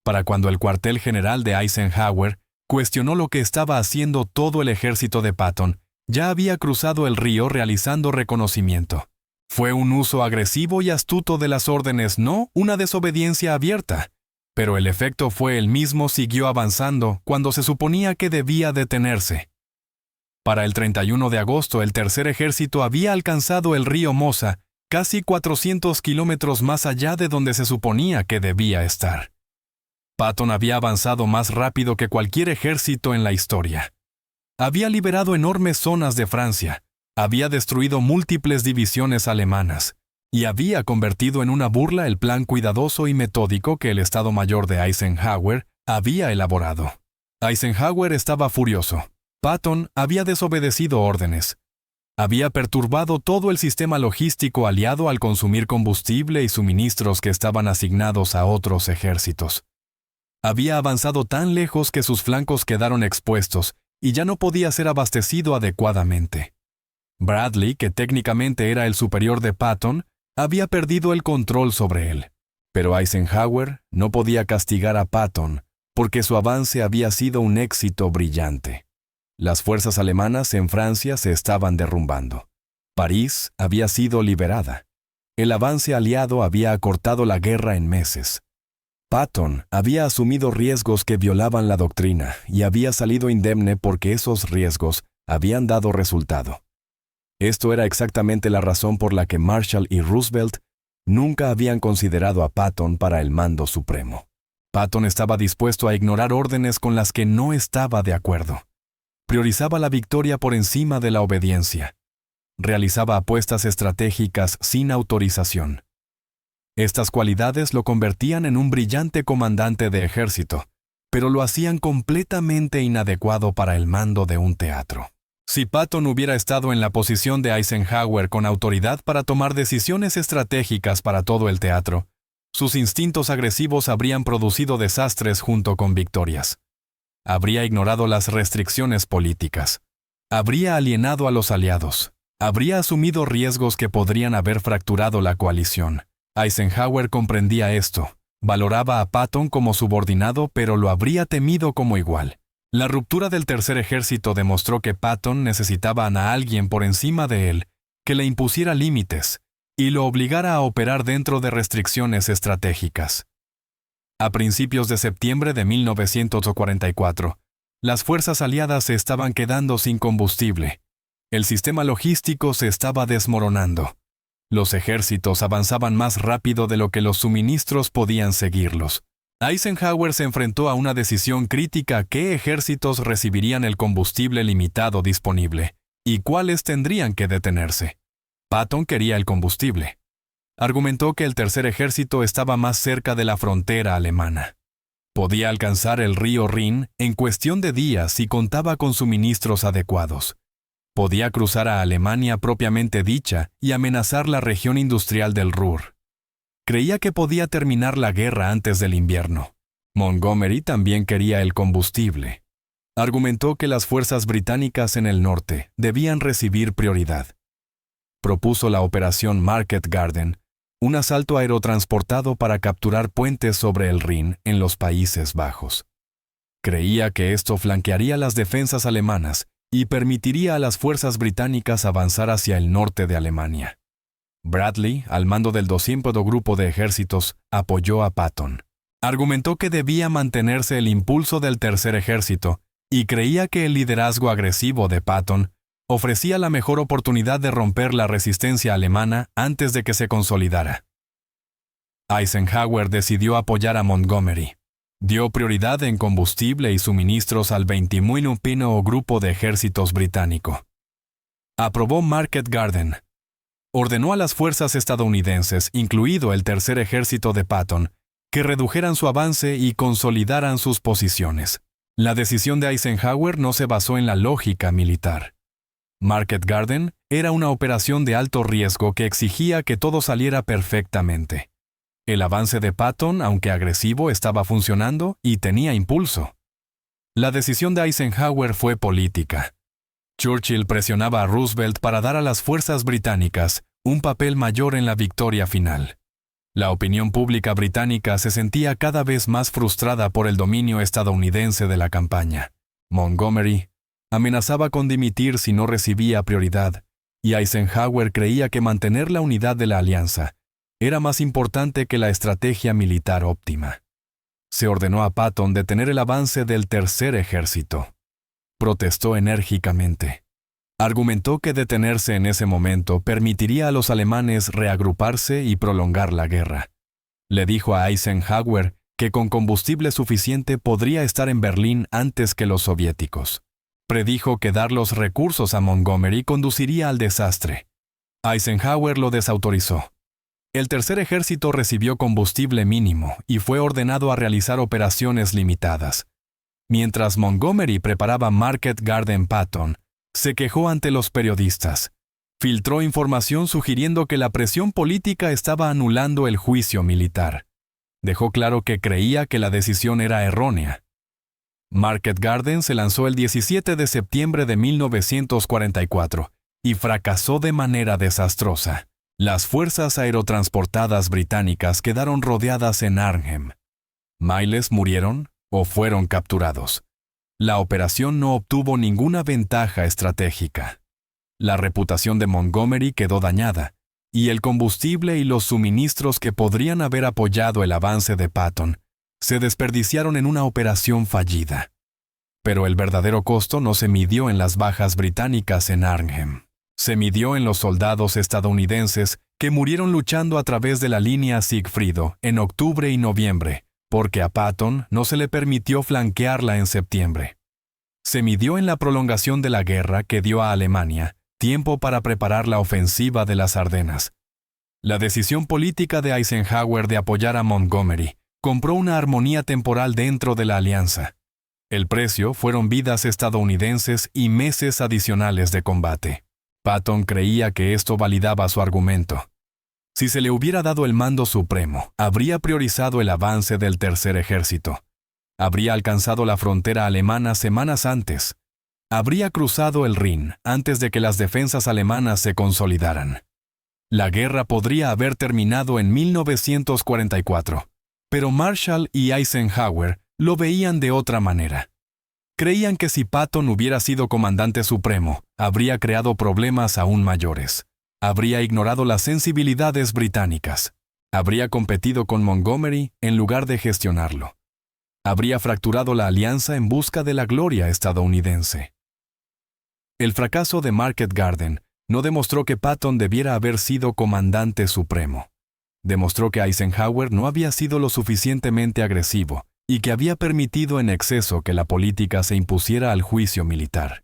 Para cuando el cuartel general de Eisenhower cuestionó lo que estaba haciendo todo el ejército de Patton, ya había cruzado el río realizando reconocimiento. Fue un uso agresivo y astuto de las órdenes, no una desobediencia abierta. Pero el efecto fue el mismo, siguió avanzando cuando se suponía que debía detenerse. Para el 31 de agosto, el tercer ejército había alcanzado el río Mosa, casi 400 kilómetros más allá de donde se suponía que debía estar. Patton había avanzado más rápido que cualquier ejército en la historia. Había liberado enormes zonas de Francia, había destruido múltiples divisiones alemanas, y había convertido en una burla el plan cuidadoso y metódico que el Estado Mayor de Eisenhower había elaborado. Eisenhower estaba furioso. Patton había desobedecido órdenes. Había perturbado todo el sistema logístico aliado al consumir combustible y suministros que estaban asignados a otros ejércitos. Había avanzado tan lejos que sus flancos quedaron expuestos y ya no podía ser abastecido adecuadamente. Bradley, que técnicamente era el superior de Patton, había perdido el control sobre él. Pero Eisenhower no podía castigar a Patton porque su avance había sido un éxito brillante. Las fuerzas alemanas en Francia se estaban derrumbando. París había sido liberada. El avance aliado había acortado la guerra en meses. Patton había asumido riesgos que violaban la doctrina y había salido indemne porque esos riesgos habían dado resultado. Esto era exactamente la razón por la que Marshall y Roosevelt nunca habían considerado a Patton para el mando supremo. Patton estaba dispuesto a ignorar órdenes con las que no estaba de acuerdo. Priorizaba la victoria por encima de la obediencia. Realizaba apuestas estratégicas sin autorización. Estas cualidades lo convertían en un brillante comandante de ejército, pero lo hacían completamente inadecuado para el mando de un teatro. Si Patton hubiera estado en la posición de Eisenhower con autoridad para tomar decisiones estratégicas para todo el teatro, sus instintos agresivos habrían producido desastres junto con victorias. Habría ignorado las restricciones políticas. Habría alienado a los aliados. Habría asumido riesgos que podrían haber fracturado la coalición. Eisenhower comprendía esto. Valoraba a Patton como subordinado, pero lo habría temido como igual. La ruptura del tercer ejército demostró que Patton necesitaba a alguien por encima de él, que le impusiera límites y lo obligara a operar dentro de restricciones estratégicas. A principios de septiembre de 1944, las fuerzas aliadas se estaban quedando sin combustible. El sistema logístico se estaba desmoronando. Los ejércitos avanzaban más rápido de lo que los suministros podían seguirlos. Eisenhower se enfrentó a una decisión crítica: qué ejércitos recibirían el combustible limitado disponible y cuáles tendrían que detenerse. Patton quería el combustible. Argumentó que el tercer ejército estaba más cerca de la frontera alemana. Podía alcanzar el río Rin en cuestión de días si contaba con suministros adecuados. Podía cruzar a Alemania propiamente dicha y amenazar la región industrial del Ruhr. Creía que podía terminar la guerra antes del invierno. Montgomery también quería el combustible. Argumentó que las fuerzas británicas en el norte debían recibir prioridad. Propuso la operación Market Garden, un asalto aerotransportado para capturar puentes sobre el Rin en los Países Bajos. Creía que esto flanquearía las defensas alemanas y permitiría a las fuerzas británicas avanzar hacia el norte de Alemania. Bradley, al mando del 200 Grupo de Ejércitos, apoyó a Patton. Argumentó que debía mantenerse el impulso del tercer ejército y creía que el liderazgo agresivo de Patton ofrecía la mejor oportunidad de romper la resistencia alemana antes de que se consolidara. Eisenhower decidió apoyar a Montgomery. Dio prioridad en combustible y suministros al 21º Grupo de Ejércitos británico. Aprobó Market Garden. Ordenó a las fuerzas estadounidenses, incluido el tercer ejército de Patton, que redujeran su avance y consolidaran sus posiciones. La decisión de Eisenhower no se basó en la lógica militar. Market Garden era una operación de alto riesgo que exigía que todo saliera perfectamente. El avance de Patton, aunque agresivo, estaba funcionando y tenía impulso. La decisión de Eisenhower fue política. Churchill presionaba a Roosevelt para dar a las fuerzas británicas un papel mayor en la victoria final. La opinión pública británica se sentía cada vez más frustrada por el dominio estadounidense de la campaña. Montgomery amenazaba con dimitir si no recibía prioridad, y Eisenhower creía que mantener la unidad de la alianza era más importante que la estrategia militar óptima. Se ordenó a Patton detener el avance del tercer ejército. Protestó enérgicamente. Argumentó que detenerse en ese momento permitiría a los alemanes reagruparse y prolongar la guerra. Le dijo a Eisenhower que con combustible suficiente podría estar en Berlín antes que los soviéticos. Predijo que dar los recursos a Montgomery conduciría al desastre. Eisenhower lo desautorizó. El tercer ejército recibió combustible mínimo y fue ordenado a realizar operaciones limitadas. Mientras Montgomery preparaba Market Garden, Patton se quejó ante los periodistas. Filtró información sugiriendo que la presión política estaba anulando el juicio militar. Dejó claro que creía que la decisión era errónea. Market Garden se lanzó el 17 de septiembre de 1944 y fracasó de manera desastrosa. Las fuerzas aerotransportadas británicas quedaron rodeadas en Arnhem. Miles murieron o fueron capturados. La operación no obtuvo ninguna ventaja estratégica. La reputación de Montgomery quedó dañada, y el combustible y los suministros que podrían haber apoyado el avance de Patton se desperdiciaron en una operación fallida. Pero el verdadero costo no se midió en las bajas británicas en Arnhem. Se midió en los soldados estadounidenses que murieron luchando a través de la línea Sigfrido en octubre y noviembre, porque a Patton no se le permitió flanquearla en septiembre. Se midió en la prolongación de la guerra que dio a Alemania tiempo para preparar la ofensiva de las Ardenas. La decisión política de Eisenhower de apoyar a Montgomery compró una armonía temporal dentro de la alianza. El precio fueron vidas estadounidenses y meses adicionales de combate. Patton creía que esto validaba su argumento. Si se le hubiera dado el mando supremo, habría priorizado el avance del tercer ejército. Habría alcanzado la frontera alemana semanas antes. Habría cruzado el Rin antes de que las defensas alemanas se consolidaran. La guerra podría haber terminado en 1944. Pero Marshall y Eisenhower lo veían de otra manera. Creían que si Patton hubiera sido comandante supremo, habría creado problemas aún mayores. Habría ignorado las sensibilidades británicas. Habría competido con Montgomery en lugar de gestionarlo. Habría fracturado la alianza en busca de la gloria estadounidense. El fracaso de Market Garden no demostró que Patton debiera haber sido comandante supremo. Demostró que Eisenhower no había sido lo suficientemente agresivo y que había permitido en exceso que la política se impusiera al juicio militar.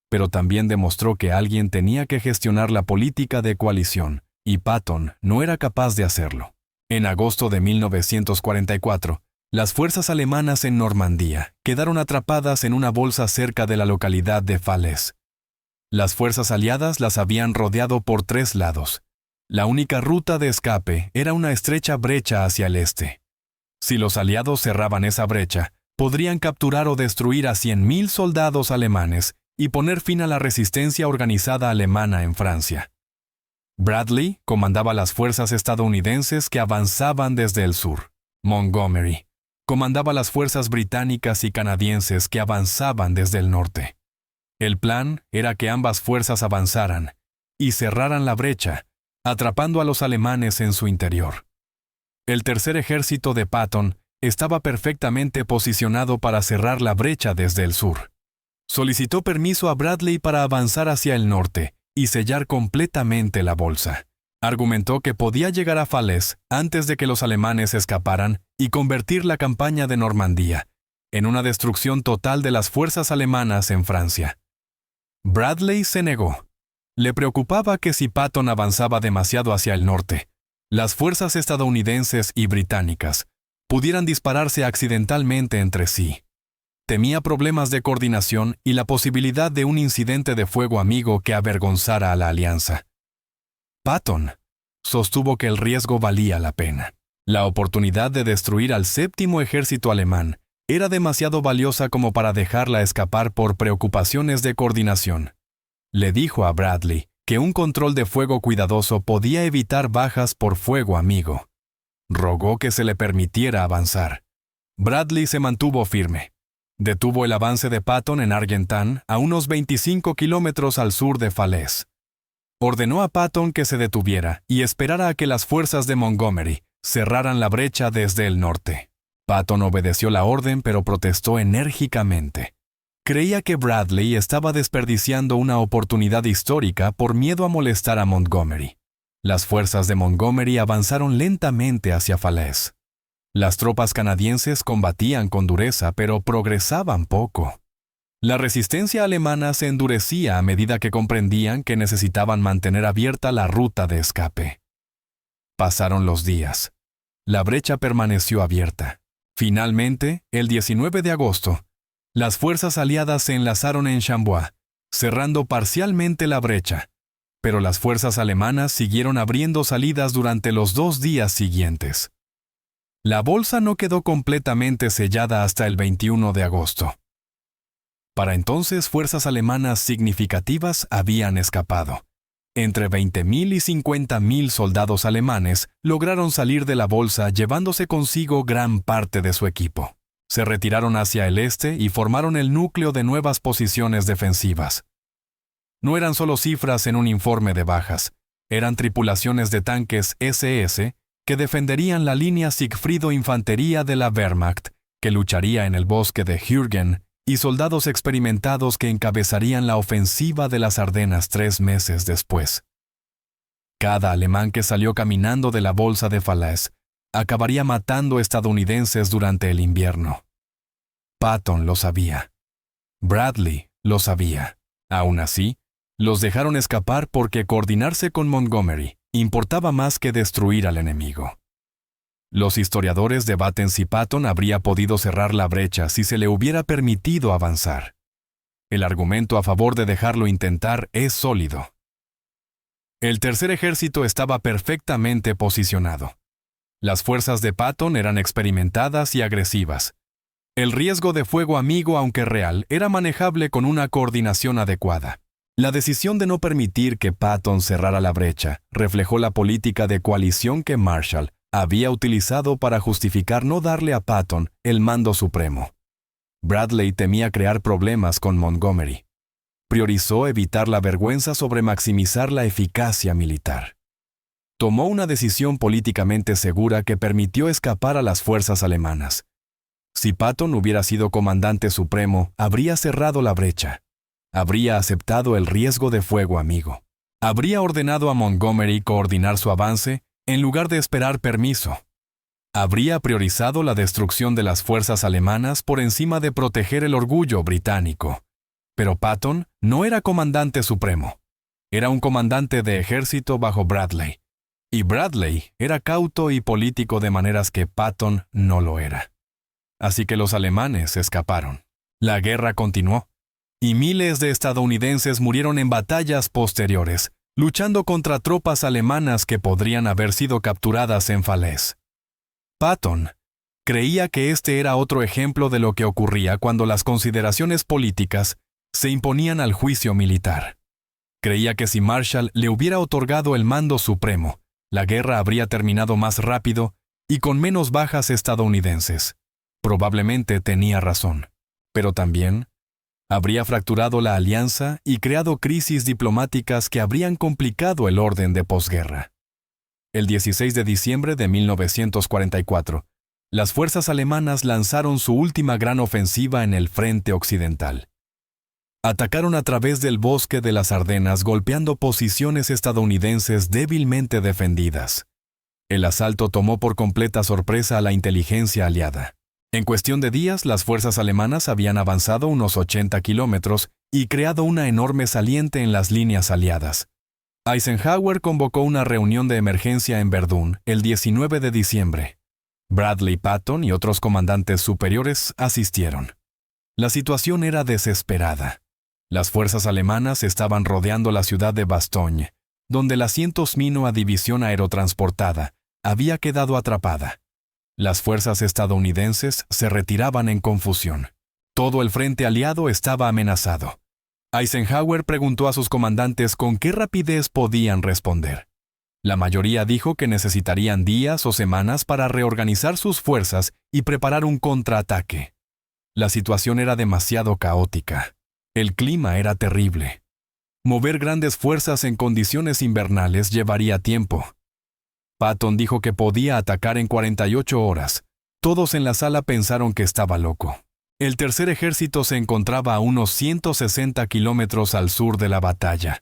Pero también demostró que alguien tenía que gestionar la política de coalición y Patton no era capaz de hacerlo. En agosto de 1944, las fuerzas alemanas en Normandía quedaron atrapadas en una bolsa cerca de la localidad de Falaise. Las fuerzas aliadas las habían rodeado por 3 lados. La única ruta de escape era una estrecha brecha hacia el este. Si los aliados cerraban esa brecha, podrían capturar o destruir a 100.000 soldados alemanes y poner fin a la resistencia organizada alemana en Francia. Bradley comandaba las fuerzas estadounidenses que avanzaban desde el sur. Montgomery comandaba las fuerzas británicas y canadienses que avanzaban desde el norte. El plan era que ambas fuerzas avanzaran y cerraran la brecha, atrapando a los alemanes en su interior. El tercer ejército de Patton estaba perfectamente posicionado para cerrar la brecha desde el sur. Solicitó permiso a Bradley para avanzar hacia el norte y sellar completamente la bolsa. Argumentó que podía llegar a Falaise antes de que los alemanes escaparan y convertir la campaña de Normandía en una destrucción total de las fuerzas alemanas en Francia. Bradley se negó. Le preocupaba que si Patton avanzaba demasiado hacia el norte, las fuerzas estadounidenses y británicas pudieran dispararse accidentalmente entre sí. Temía problemas de coordinación y la posibilidad de un incidente de fuego amigo que avergonzara a la alianza. Patton sostuvo que el riesgo valía la pena. La oportunidad de destruir al séptimo ejército alemán era demasiado valiosa como para dejarla escapar por preocupaciones de coordinación. Le dijo a Bradley que un control de fuego cuidadoso podía evitar bajas por fuego amigo. Rogó que se le permitiera avanzar. Bradley se mantuvo firme. Detuvo el avance de Patton en Argentan, a unos 25 kilómetros al sur de Falaise. Ordenó a Patton que se detuviera y esperara a que las fuerzas de Montgomery cerraran la brecha desde el norte. Patton obedeció la orden, pero protestó enérgicamente. Creía que Bradley estaba desperdiciando una oportunidad histórica por miedo a molestar a Montgomery. Las fuerzas de Montgomery avanzaron lentamente hacia Falaise. Las tropas canadienses combatían con dureza, pero progresaban poco. La resistencia alemana se endurecía a medida que comprendían que necesitaban mantener abierta la ruta de escape. Pasaron los días. La brecha permaneció abierta. Finalmente, el 19 de agosto, las fuerzas aliadas se enlazaron en Chambois, cerrando parcialmente la brecha, pero las fuerzas alemanas siguieron abriendo salidas durante los 2 días siguientes. La bolsa no quedó completamente sellada hasta el 21 de agosto. Para entonces, fuerzas alemanas significativas habían escapado. Entre 20.000 y 50.000 soldados alemanes lograron salir de la bolsa llevándose consigo gran parte de su equipo. Se retiraron hacia el este y formaron el núcleo de nuevas posiciones defensivas. No eran solo cifras en un informe de bajas, eran tripulaciones de tanques SS que defenderían la línea Siegfriedo-Infantería de la Wehrmacht, que lucharía en el bosque de Jürgen, y soldados experimentados que encabezarían la ofensiva de las Ardenas 3 meses después. Cada alemán que salió caminando de la bolsa de Falaise acabaría matando estadounidenses durante el invierno. Patton lo sabía. Bradley lo sabía. Aún así, los dejaron escapar porque coordinarse con Montgomery importaba más que destruir al enemigo. Los historiadores debaten si Patton habría podido cerrar la brecha si se le hubiera permitido avanzar. El argumento a favor de dejarlo intentar es sólido. El tercer ejército estaba perfectamente posicionado. Las fuerzas de Patton eran experimentadas y agresivas. El riesgo de fuego amigo, aunque real, era manejable con una coordinación adecuada. La decisión de no permitir que Patton cerrara la brecha reflejó la política de coalición que Marshall había utilizado para justificar no darle a Patton el mando supremo. Bradley temía crear problemas con Montgomery. Priorizó evitar la vergüenza sobre maximizar la eficacia militar. Tomó una decisión políticamente segura que permitió escapar a las fuerzas alemanas. Si Patton hubiera sido comandante supremo, habría cerrado la brecha. Habría aceptado el riesgo de fuego amigo. Habría ordenado a Montgomery coordinar su avance en lugar de esperar permiso. Habría priorizado la destrucción de las fuerzas alemanas por encima de proteger el orgullo británico. Pero Patton no era comandante supremo. Era un comandante de ejército bajo Bradley, Y Bradley era cauto y político de maneras que Patton no lo era. Así que los alemanes escaparon. La guerra continuó, y miles de estadounidenses murieron en batallas posteriores, luchando contra tropas alemanas que podrían haber sido capturadas en Falaise. Patton creía que este era otro ejemplo de lo que ocurría cuando las consideraciones políticas se imponían al juicio militar. Creía que si Marshall le hubiera otorgado el mando supremo, la guerra habría terminado más rápido y con menos bajas estadounidenses. Probablemente tenía razón, pero también habría fracturado la alianza y creado crisis diplomáticas que habrían complicado el orden de posguerra. El 16 de diciembre de 1944, las fuerzas alemanas lanzaron su última gran ofensiva en el frente occidental. Atacaron a través del bosque de las Ardenas golpeando posiciones estadounidenses débilmente defendidas. El asalto tomó por completa sorpresa a la inteligencia aliada. En cuestión de días, las fuerzas alemanas habían avanzado unos 80 kilómetros y creado una enorme saliente en las líneas aliadas. Eisenhower convocó una reunión de emergencia en Verdún el 19 de diciembre. Bradley Patton y otros comandantes superiores asistieron. La situación era desesperada. Las fuerzas alemanas estaban rodeando la ciudad de Bastogne, donde la 100ª División Aerotransportada había quedado atrapada. Las fuerzas estadounidenses se retiraban en confusión. Todo el frente aliado estaba amenazado. Eisenhower preguntó a sus comandantes con qué rapidez podían responder. La mayoría dijo que necesitarían días o semanas para reorganizar sus fuerzas y preparar un contraataque. La situación era demasiado caótica. El clima era terrible. Mover grandes fuerzas en condiciones invernales llevaría tiempo. Patton dijo que podía atacar en 48 horas. Todos en la sala pensaron que estaba loco. El tercer ejército se encontraba a unos 160 kilómetros al sur de la batalla.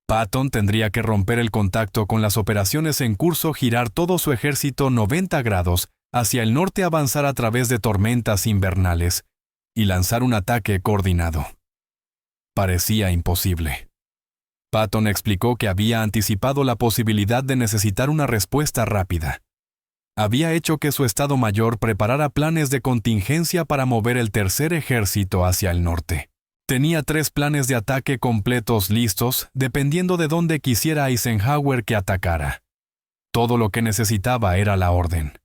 Patton tendría que romper el contacto con las operaciones en curso, girar todo su ejército 90 grados hacia el norte, avanzar a través de tormentas invernales y lanzar un ataque coordinado. Parecía imposible. Patton explicó que había anticipado la posibilidad de necesitar una respuesta rápida. Había hecho que su Estado Mayor preparara planes de contingencia para mover el tercer ejército hacia el norte. Tenía 3 planes de ataque completos listos, dependiendo de dónde quisiera Eisenhower que atacara. Todo lo que necesitaba era la orden.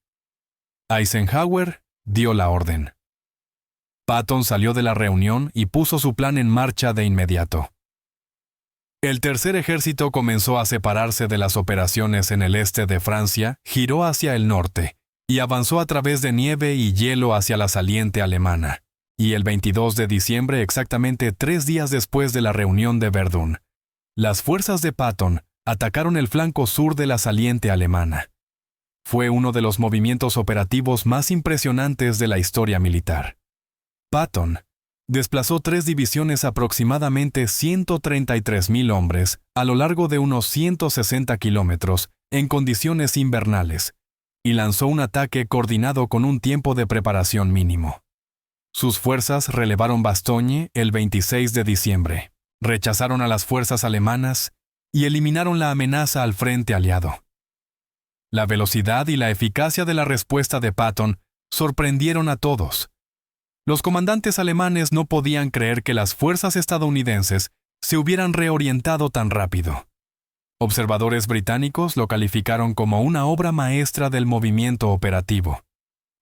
Eisenhower dio la orden. Patton salió de la reunión y puso su plan en marcha de inmediato. El tercer ejército comenzó a separarse de las operaciones en el este de Francia, giró hacia el norte y avanzó a través de nieve y hielo hacia la saliente alemana. Y el 22 de diciembre, exactamente 3 días después de la reunión de Verdún, las fuerzas de Patton atacaron el flanco sur de la saliente alemana. Fue uno de los movimientos operativos más impresionantes de la historia militar. Patton desplazó 3 divisiones, aproximadamente 133.000 hombres, a lo largo de unos 160 kilómetros, en condiciones invernales, y lanzó un ataque coordinado con un tiempo de preparación mínimo. Sus fuerzas relevaron Bastogne el 26 de diciembre, rechazaron a las fuerzas alemanas y eliminaron la amenaza al frente aliado. La velocidad y la eficacia de la respuesta de Patton sorprendieron a todos. Los comandantes alemanes no podían creer que las fuerzas estadounidenses se hubieran reorientado tan rápido. Observadores británicos lo calificaron como una obra maestra del movimiento operativo.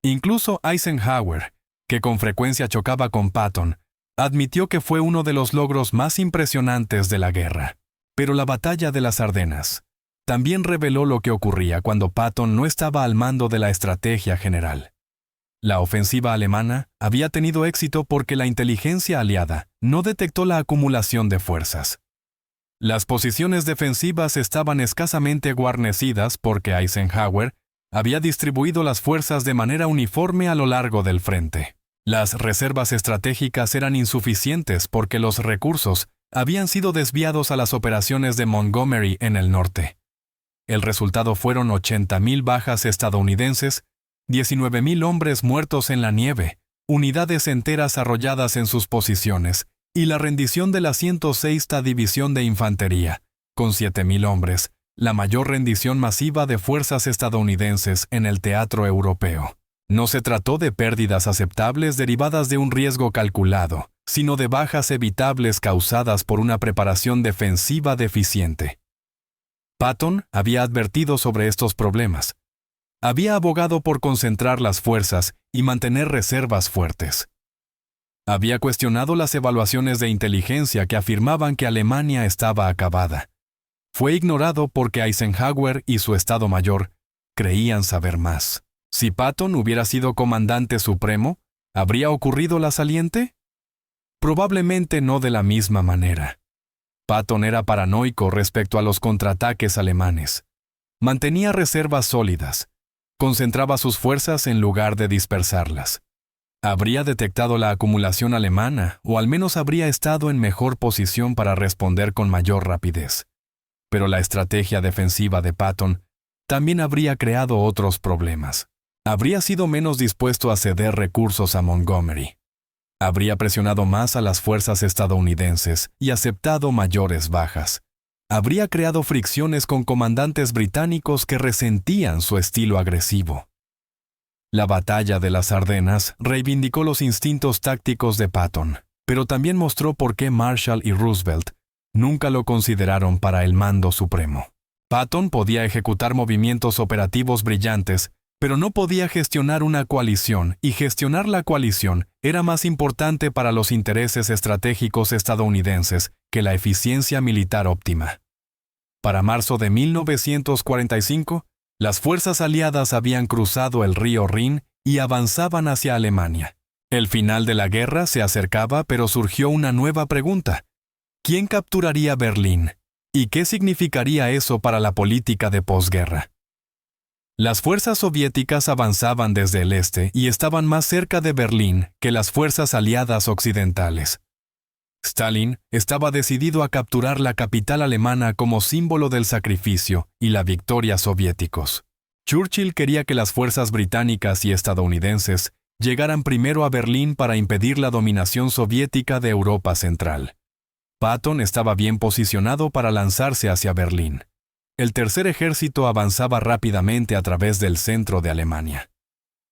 Incluso Eisenhower, que con frecuencia chocaba con Patton, admitió que fue uno de los logros más impresionantes de la guerra. Pero la batalla de las Ardenas también reveló lo que ocurría cuando Patton no estaba al mando de la estrategia general. La ofensiva alemana había tenido éxito porque la inteligencia aliada no detectó la acumulación de fuerzas. Las posiciones defensivas estaban escasamente guarnecidas porque Eisenhower había distribuido las fuerzas de manera uniforme a lo largo del frente. Las reservas estratégicas eran insuficientes porque los recursos habían sido desviados a las operaciones de Montgomery en el norte. El resultado fueron 80.000 bajas estadounidenses, 19.000 hombres muertos en la nieve, unidades enteras arrolladas en sus posiciones, y la rendición de la 106ª División de Infantería, con 7.000 hombres, la mayor rendición masiva de fuerzas estadounidenses en el teatro europeo. No se trató de pérdidas aceptables derivadas de un riesgo calculado, sino de bajas evitables causadas por una preparación defensiva deficiente. Patton había advertido sobre estos problemas. Había abogado por concentrar las fuerzas y mantener reservas fuertes. Había cuestionado las evaluaciones de inteligencia que afirmaban que Alemania estaba acabada. Fue ignorado porque Eisenhower y su Estado Mayor creían saber más. Si Patton hubiera sido comandante supremo, ¿habría ocurrido la saliente? Probablemente no de la misma manera. Patton era paranoico respecto a los contraataques alemanes. Mantenía reservas sólidas. Concentraba sus fuerzas en lugar de dispersarlas. Habría detectado la acumulación alemana, o al menos habría estado en mejor posición para responder con mayor rapidez. Pero la estrategia defensiva de Patton también habría creado otros problemas. Habría sido menos dispuesto a ceder recursos a Montgomery. Habría presionado más a las fuerzas estadounidenses y aceptado mayores bajas. Habría creado fricciones con comandantes británicos que resentían su estilo agresivo. La batalla de las Ardenas reivindicó los instintos tácticos de Patton, pero también mostró por qué Marshall y Roosevelt nunca lo consideraron para el mando supremo. Patton podía ejecutar movimientos operativos brillantes, pero no podía gestionar una coalición, y gestionar la coalición era más importante para los intereses estratégicos estadounidenses que la eficiencia militar óptima. Para marzo de 1945, las fuerzas aliadas habían cruzado el río Rin y avanzaban hacia Alemania. El final de la guerra se acercaba, pero surgió una nueva pregunta. ¿Quién capturaría Berlín? ¿Y qué significaría eso para la política de posguerra? Las fuerzas soviéticas avanzaban desde el este y estaban más cerca de Berlín que las fuerzas aliadas occidentales. Stalin estaba decidido a capturar la capital alemana como símbolo del sacrificio y la victoria soviéticos. Churchill quería que las fuerzas británicas y estadounidenses llegaran primero a Berlín para impedir la dominación soviética de Europa Central. Patton estaba bien posicionado para lanzarse hacia Berlín. El tercer ejército avanzaba rápidamente a través del centro de Alemania.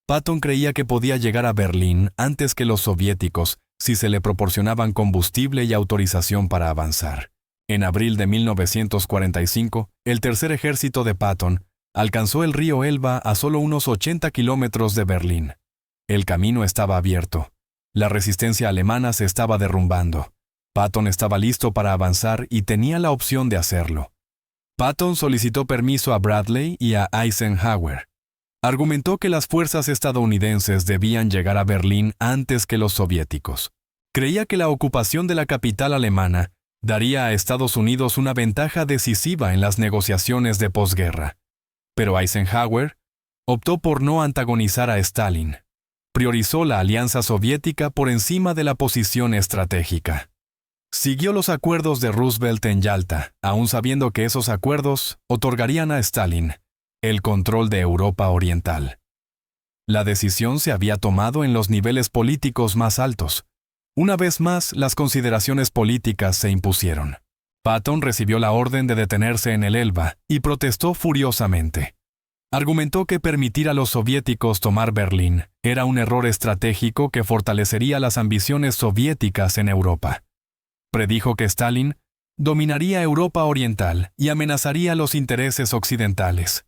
Patton creía que podía llegar a Berlín antes que los soviéticos si se le proporcionaban combustible y autorización para avanzar. En abril de 1945, el tercer ejército de Patton alcanzó el río Elba a solo unos 80 kilómetros de Berlín. El camino estaba abierto. La resistencia alemana se estaba derrumbando. Patton estaba listo para avanzar y tenía la opción de hacerlo. Patton solicitó permiso a Bradley y a Eisenhower. Argumentó que las fuerzas estadounidenses debían llegar a Berlín antes que los soviéticos. Creía que la ocupación de la capital alemana daría a Estados Unidos una ventaja decisiva en las negociaciones de posguerra. Pero Eisenhower optó por no antagonizar a Stalin. Priorizó la alianza soviética por encima de la posición estratégica. Siguió los acuerdos de Roosevelt en Yalta, aun sabiendo que esos acuerdos otorgarían a Stalin el control de Europa Oriental. La decisión se había tomado en los niveles políticos más altos. Una vez más, las consideraciones políticas se impusieron. Patton recibió la orden de detenerse en el Elba y protestó furiosamente. Argumentó que permitir a los soviéticos tomar Berlín era un error estratégico que fortalecería las ambiciones soviéticas en Europa. Predijo que Stalin dominaría Europa Oriental y amenazaría los intereses occidentales.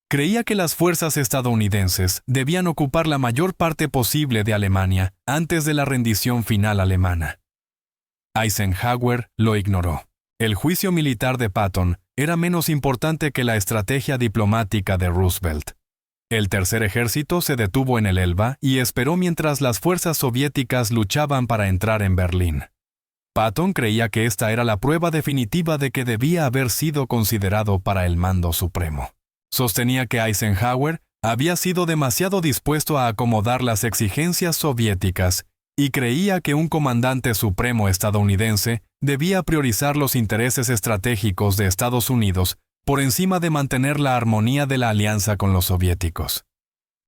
Creía que las fuerzas estadounidenses debían ocupar la mayor parte posible de Alemania antes de la rendición final alemana. Eisenhower lo ignoró. El juicio militar de Patton era menos importante que la estrategia diplomática de Roosevelt. El tercer ejército se detuvo en el Elba y esperó mientras las fuerzas soviéticas luchaban para entrar en Berlín. Patton creía que esta era la prueba definitiva de que debía haber sido considerado para el mando supremo. Sostenía que Eisenhower había sido demasiado dispuesto a acomodar las exigencias soviéticas y creía que un comandante supremo estadounidense debía priorizar los intereses estratégicos de Estados Unidos por encima de mantener la armonía de la alianza con los soviéticos.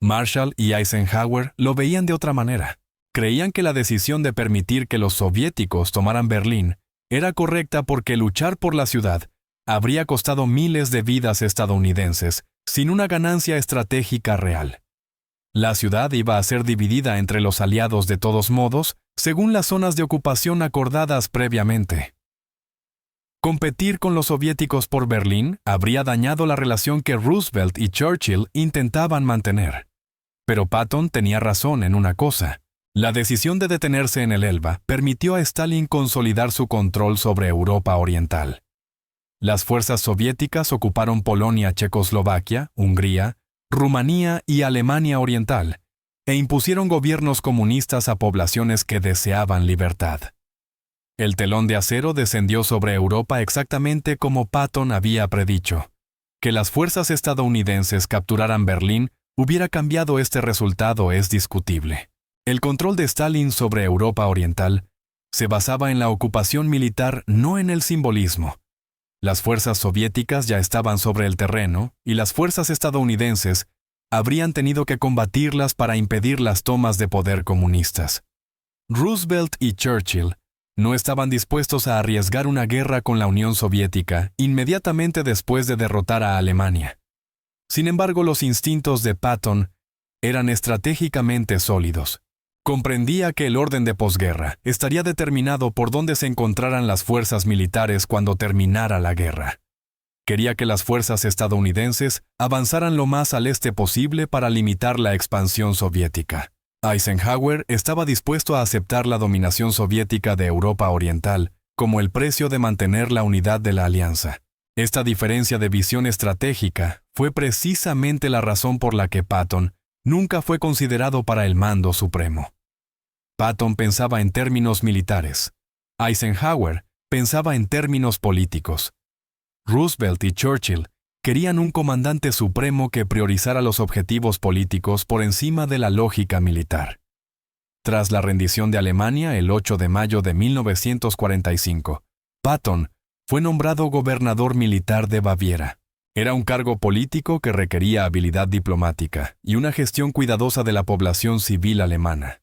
Marshall y Eisenhower lo veían de otra manera. Creían que la decisión de permitir que los soviéticos tomaran Berlín era correcta porque luchar por la ciudad habría costado miles de vidas estadounidenses, sin una ganancia estratégica real. La ciudad iba a ser dividida entre los aliados de todos modos, según las zonas de ocupación acordadas previamente. Competir con los soviéticos por Berlín habría dañado la relación que Roosevelt y Churchill intentaban mantener. Pero Patton tenía razón en una cosa. La decisión de detenerse en el Elba permitió a Stalin consolidar su control sobre Europa Oriental. Las fuerzas soviéticas ocuparon Polonia, Checoslovaquia, Hungría, Rumanía y Alemania Oriental, e impusieron gobiernos comunistas a poblaciones que deseaban libertad. El telón de acero descendió sobre Europa exactamente como Patton había predicho. Que las fuerzas estadounidenses capturaran Berlín hubiera cambiado este resultado es discutible. El control de Stalin sobre Europa Oriental se basaba en la ocupación militar, no en el simbolismo. Las fuerzas soviéticas ya estaban sobre el terreno y las fuerzas estadounidenses habrían tenido que combatirlas para impedir las tomas de poder comunistas. Roosevelt y Churchill no estaban dispuestos a arriesgar una guerra con la Unión Soviética inmediatamente después de derrotar a Alemania. Sin embargo, los instintos de Patton eran estratégicamente sólidos. Comprendía que el orden de posguerra estaría determinado por dónde se encontraran las fuerzas militares cuando terminara la guerra. Quería que las fuerzas estadounidenses avanzaran lo más al este posible para limitar la expansión soviética. Eisenhower estaba dispuesto a aceptar la dominación soviética de Europa Oriental como el precio de mantener la unidad de la alianza. Esta diferencia de visión estratégica fue precisamente la razón por la que Patton nunca fue considerado para el mando supremo. Patton pensaba en términos militares. Eisenhower pensaba en términos políticos. Roosevelt y Churchill querían un comandante supremo que priorizara los objetivos políticos por encima de la lógica militar. Tras la rendición de Alemania el 8 de mayo de 1945, Patton fue nombrado gobernador militar de Baviera. Era un cargo político que requería habilidad diplomática y una gestión cuidadosa de la población civil alemana.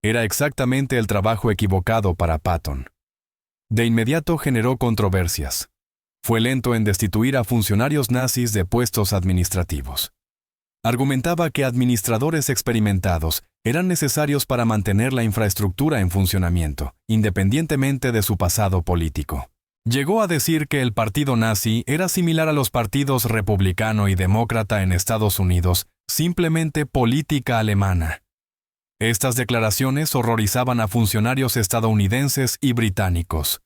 Era exactamente el trabajo equivocado para Patton. De inmediato generó controversias. Fue lento en destituir a funcionarios nazis de puestos administrativos. Argumentaba que administradores experimentados eran necesarios para mantener la infraestructura en funcionamiento, independientemente de su pasado político. Llegó a decir que el partido nazi era similar a los partidos republicano y demócrata en Estados Unidos, simplemente política alemana. Estas declaraciones horrorizaban a funcionarios estadounidenses y británicos.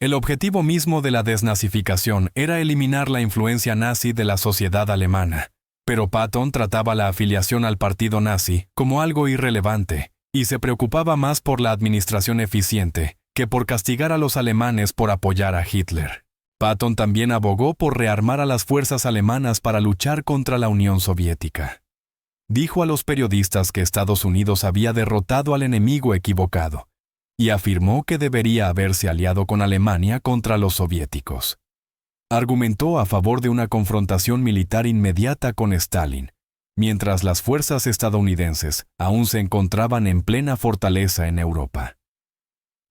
El objetivo mismo de la desnazificación era eliminar la influencia nazi de la sociedad alemana, pero Patton trataba la afiliación al partido nazi como algo irrelevante y se preocupaba más por la administración eficiente que por castigar a los alemanes por apoyar a Hitler. Patton también abogó por rearmar a las fuerzas alemanas para luchar contra la Unión Soviética. Dijo a los periodistas que Estados Unidos había derrotado al enemigo equivocado y afirmó que debería haberse aliado con Alemania contra los soviéticos. Argumentó a favor de una confrontación militar inmediata con Stalin, mientras las fuerzas estadounidenses aún se encontraban en plena fortaleza en Europa.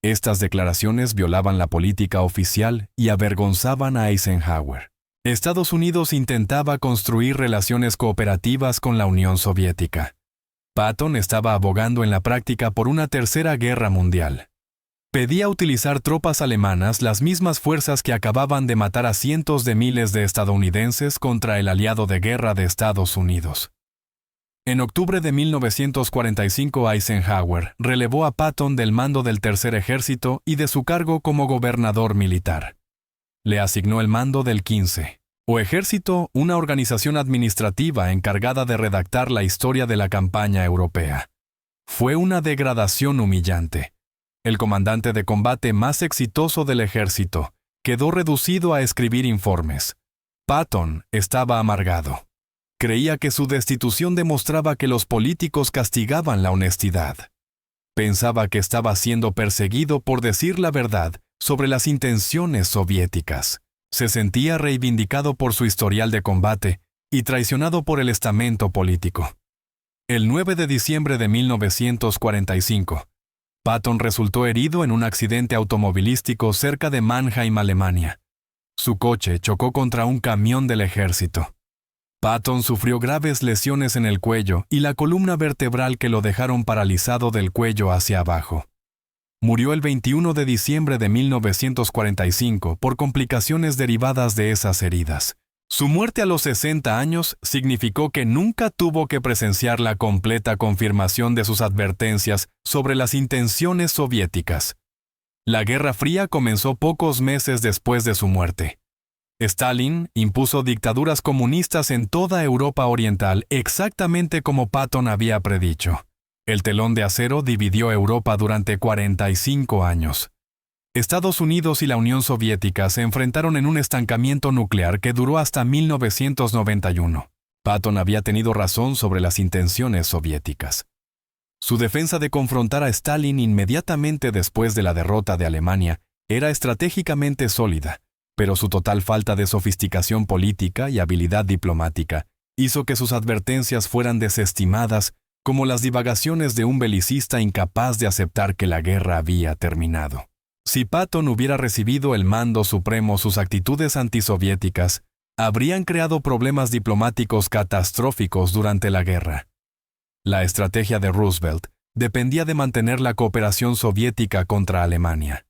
Estas declaraciones violaban la política oficial y avergonzaban a Eisenhower. Estados Unidos intentaba construir relaciones cooperativas con la Unión Soviética. Patton estaba abogando en la práctica por una tercera guerra mundial. Pedía utilizar tropas alemanas, las mismas fuerzas que acababan de matar a cientos de miles de estadounidenses contra el aliado de guerra de Estados Unidos. En octubre de 1945, Eisenhower relevó a Patton del mando del Tercer Ejército y de su cargo como gobernador militar. Le asignó el mando del 15, o Ejército, una organización administrativa encargada de redactar la historia de la campaña europea. Fue una degradación humillante. El comandante de combate más exitoso del ejército quedó reducido a escribir informes. Patton estaba amargado. Creía que su destitución demostraba que los políticos castigaban la honestidad. Pensaba que estaba siendo perseguido por decir la verdad sobre las intenciones soviéticas. Se sentía reivindicado por su historial de combate y traicionado por el estamento político. El 9 de diciembre de 1945, Patton resultó herido en un accidente automovilístico cerca de Mannheim, Alemania. Su coche chocó contra un camión del ejército. Patton sufrió graves lesiones en el cuello y la columna vertebral que lo dejaron paralizado del cuello hacia abajo. Murió el 21 de diciembre de 1945 por complicaciones derivadas de esas heridas. Su muerte a los 60 años significó que nunca tuvo que presenciar la completa confirmación de sus advertencias sobre las intenciones soviéticas. La Guerra Fría comenzó pocos meses después de su muerte. Stalin impuso dictaduras comunistas en toda Europa Oriental exactamente como Patton había predicho. El telón de acero dividió Europa durante 45 años. Estados Unidos y la Unión Soviética se enfrentaron en un estancamiento nuclear que duró hasta 1991. Patton había tenido razón sobre las intenciones soviéticas. Su defensa de confrontar a Stalin inmediatamente después de la derrota de Alemania era estratégicamente sólida, pero su total falta de sofisticación política y habilidad diplomática hizo que sus advertencias fueran desestimadas como las divagaciones de un belicista incapaz de aceptar que la guerra había terminado. Si Patton hubiera recibido el mando supremo, sus actitudes antisoviéticas habrían creado problemas diplomáticos catastróficos durante la guerra. La estrategia de Roosevelt dependía de mantener la cooperación soviética contra Alemania.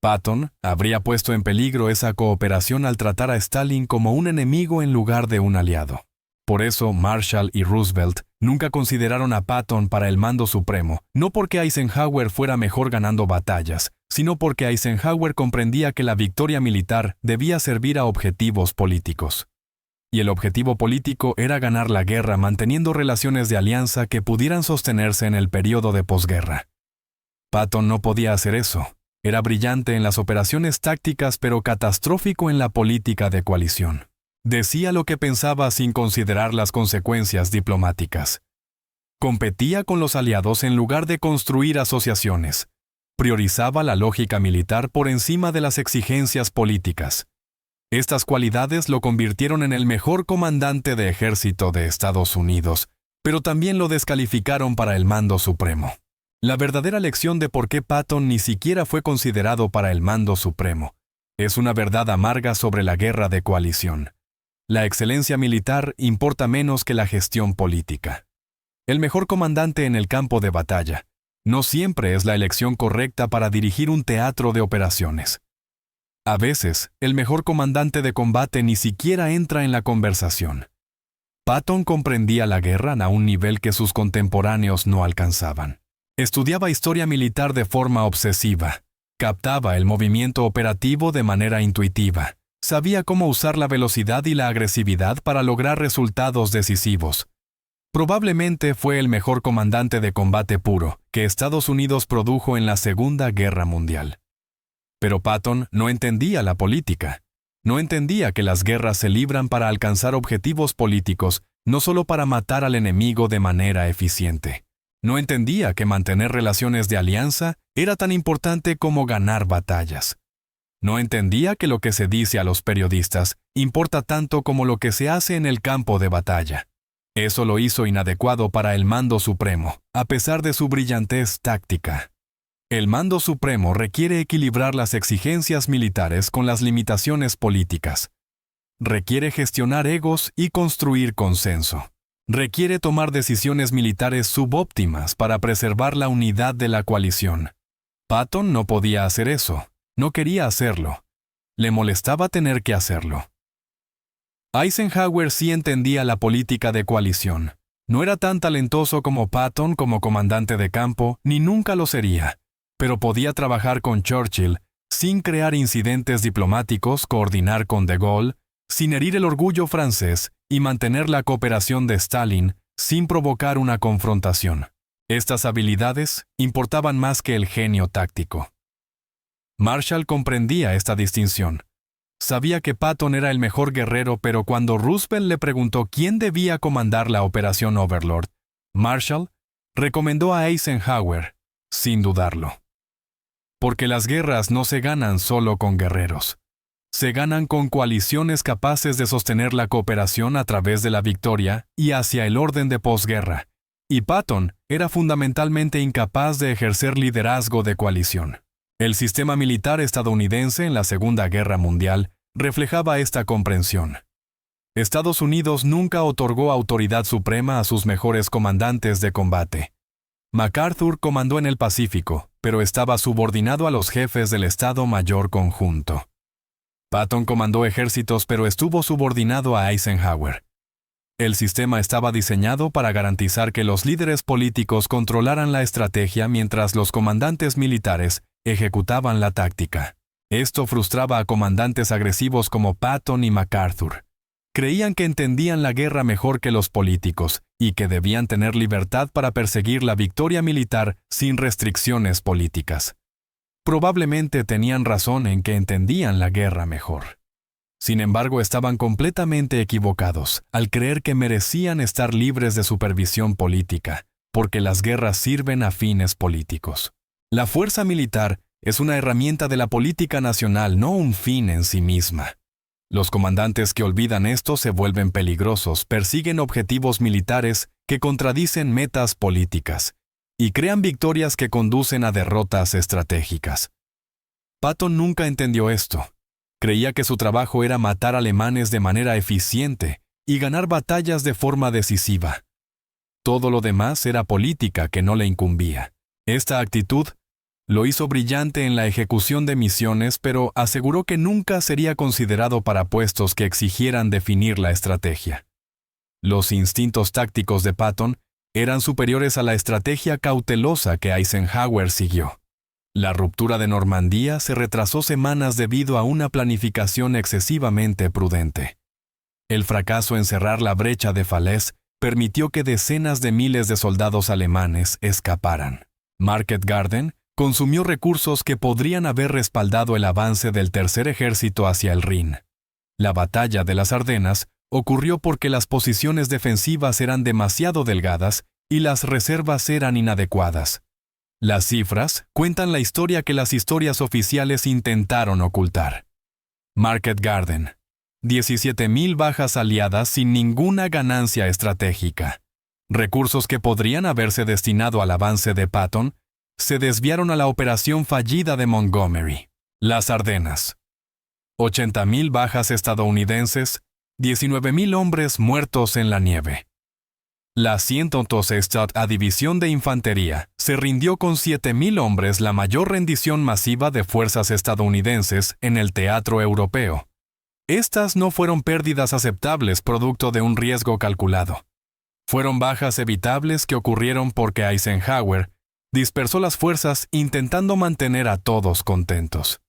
Patton habría puesto en peligro esa cooperación al tratar a Stalin como un enemigo en lugar de un aliado. Por eso Marshall y Roosevelt nunca consideraron a Patton para el mando supremo, no porque Eisenhower fuera mejor ganando batallas, sino porque Eisenhower comprendía que la victoria militar debía servir a objetivos políticos. Y el objetivo político era ganar la guerra manteniendo relaciones de alianza que pudieran sostenerse en el período de posguerra. Patton no podía hacer eso. Era brillante en las operaciones tácticas pero catastrófico en la política de coalición. Decía lo que pensaba sin considerar las consecuencias diplomáticas. Competía con los aliados en lugar de construir asociaciones. Priorizaba la lógica militar por encima de las exigencias políticas. Estas cualidades lo convirtieron en el mejor comandante de ejército de Estados Unidos, pero también lo descalificaron para el mando supremo. La verdadera lección de por qué Patton ni siquiera fue considerado para el mando supremo es una verdad amarga sobre la guerra de coalición. La excelencia militar importa menos que la gestión política. El mejor comandante en el campo de batalla no siempre es la elección correcta para dirigir un teatro de operaciones. A veces, el mejor comandante de combate ni siquiera entra en la conversación. Patton comprendía la guerra a un nivel que sus contemporáneos no alcanzaban. Estudiaba historia militar de forma obsesiva. Captaba el movimiento operativo de manera intuitiva. Sabía cómo usar la velocidad y la agresividad para lograr resultados decisivos. Probablemente fue el mejor comandante de combate puro que Estados Unidos produjo en la Segunda Guerra Mundial. Pero Patton no entendía la política. No entendía que las guerras se libran para alcanzar objetivos políticos, no solo para matar al enemigo de manera eficiente. No entendía que mantener relaciones de alianza era tan importante como ganar batallas. No entendía que lo que se dice a los periodistas importa tanto como lo que se hace en el campo de batalla. Eso lo hizo inadecuado para el mando supremo, a pesar de su brillantez táctica. El mando supremo requiere equilibrar las exigencias militares con las limitaciones políticas. Requiere gestionar egos y construir consenso. Requiere tomar decisiones militares subóptimas para preservar la unidad de la coalición. Patton no podía hacer eso. No quería hacerlo. Le molestaba tener que hacerlo. Eisenhower sí entendía la política de coalición. No era tan talentoso como Patton como comandante de campo, ni nunca lo sería, pero podía trabajar con Churchill sin crear incidentes diplomáticos, coordinar con De Gaulle, sin herir el orgullo francés y mantener la cooperación de Stalin sin provocar una confrontación. Estas habilidades importaban más que el genio táctico. Marshall comprendía esta distinción. Sabía que Patton era el mejor guerrero, pero cuando Roosevelt le preguntó quién debía comandar la Operación Overlord, Marshall recomendó a Eisenhower, sin dudarlo. Porque las guerras no se ganan solo con guerreros. Se ganan con coaliciones capaces de sostener la cooperación a través de la victoria y hacia el orden de posguerra. Y Patton era fundamentalmente incapaz de ejercer liderazgo de coalición. El sistema militar estadounidense en la Segunda Guerra Mundial reflejaba esta comprensión. Estados Unidos nunca otorgó autoridad suprema a sus mejores comandantes de combate. MacArthur comandó en el Pacífico, pero estaba subordinado a los jefes del Estado Mayor Conjunto. Patton comandó ejércitos, pero estuvo subordinado a Eisenhower. El sistema estaba diseñado para garantizar que los líderes políticos controlaran la estrategia mientras los comandantes militares ejecutaban la táctica. Esto frustraba a comandantes agresivos como Patton y MacArthur. Creían que entendían la guerra mejor que los políticos y que debían tener libertad para perseguir la victoria militar sin restricciones políticas. Probablemente tenían razón en que entendían la guerra mejor. Sin embargo, estaban completamente equivocados al creer que merecían estar libres de supervisión política, porque las guerras sirven a fines políticos. La fuerza militar es una herramienta de la política nacional, no un fin en sí misma. Los comandantes que olvidan esto se vuelven peligrosos, persiguen objetivos militares que contradicen metas políticas y crean victorias que conducen a derrotas estratégicas. Patton nunca entendió esto. Creía que su trabajo era matar alemanes de manera eficiente y ganar batallas de forma decisiva. Todo lo demás era política que no le incumbía. Esta actitud lo hizo brillante en la ejecución de misiones, pero aseguró que nunca sería considerado para puestos que exigieran definir la estrategia. Los instintos tácticos de Patton eran superiores a la estrategia cautelosa que Eisenhower siguió. La ruptura de Normandía se retrasó semanas debido a una planificación excesivamente prudente. El fracaso en cerrar la brecha de Falaise permitió que decenas de miles de soldados alemanes escaparan. Market Garden consumió recursos que podrían haber respaldado el avance del Tercer Ejército hacia el Rin. La batalla de las Ardenas ocurrió porque las posiciones defensivas eran demasiado delgadas y las reservas eran inadecuadas. Las cifras cuentan la historia que las historias oficiales intentaron ocultar. Market Garden: 17,000 bajas aliadas sin ninguna ganancia estratégica. Recursos que podrían haberse destinado al avance de Patton se desviaron a la operación fallida de Montgomery. Las Ardenas: 80,000 bajas estadounidenses, 19,000 hombres muertos en la nieve. La 112ª División de Infantería se rindió con 7,000 hombres, la mayor rendición masiva de fuerzas estadounidenses en el teatro europeo. Estas no fueron pérdidas aceptables producto de un riesgo calculado. Fueron bajas evitables que ocurrieron porque Eisenhower dispersó las fuerzas intentando mantener a todos contentos.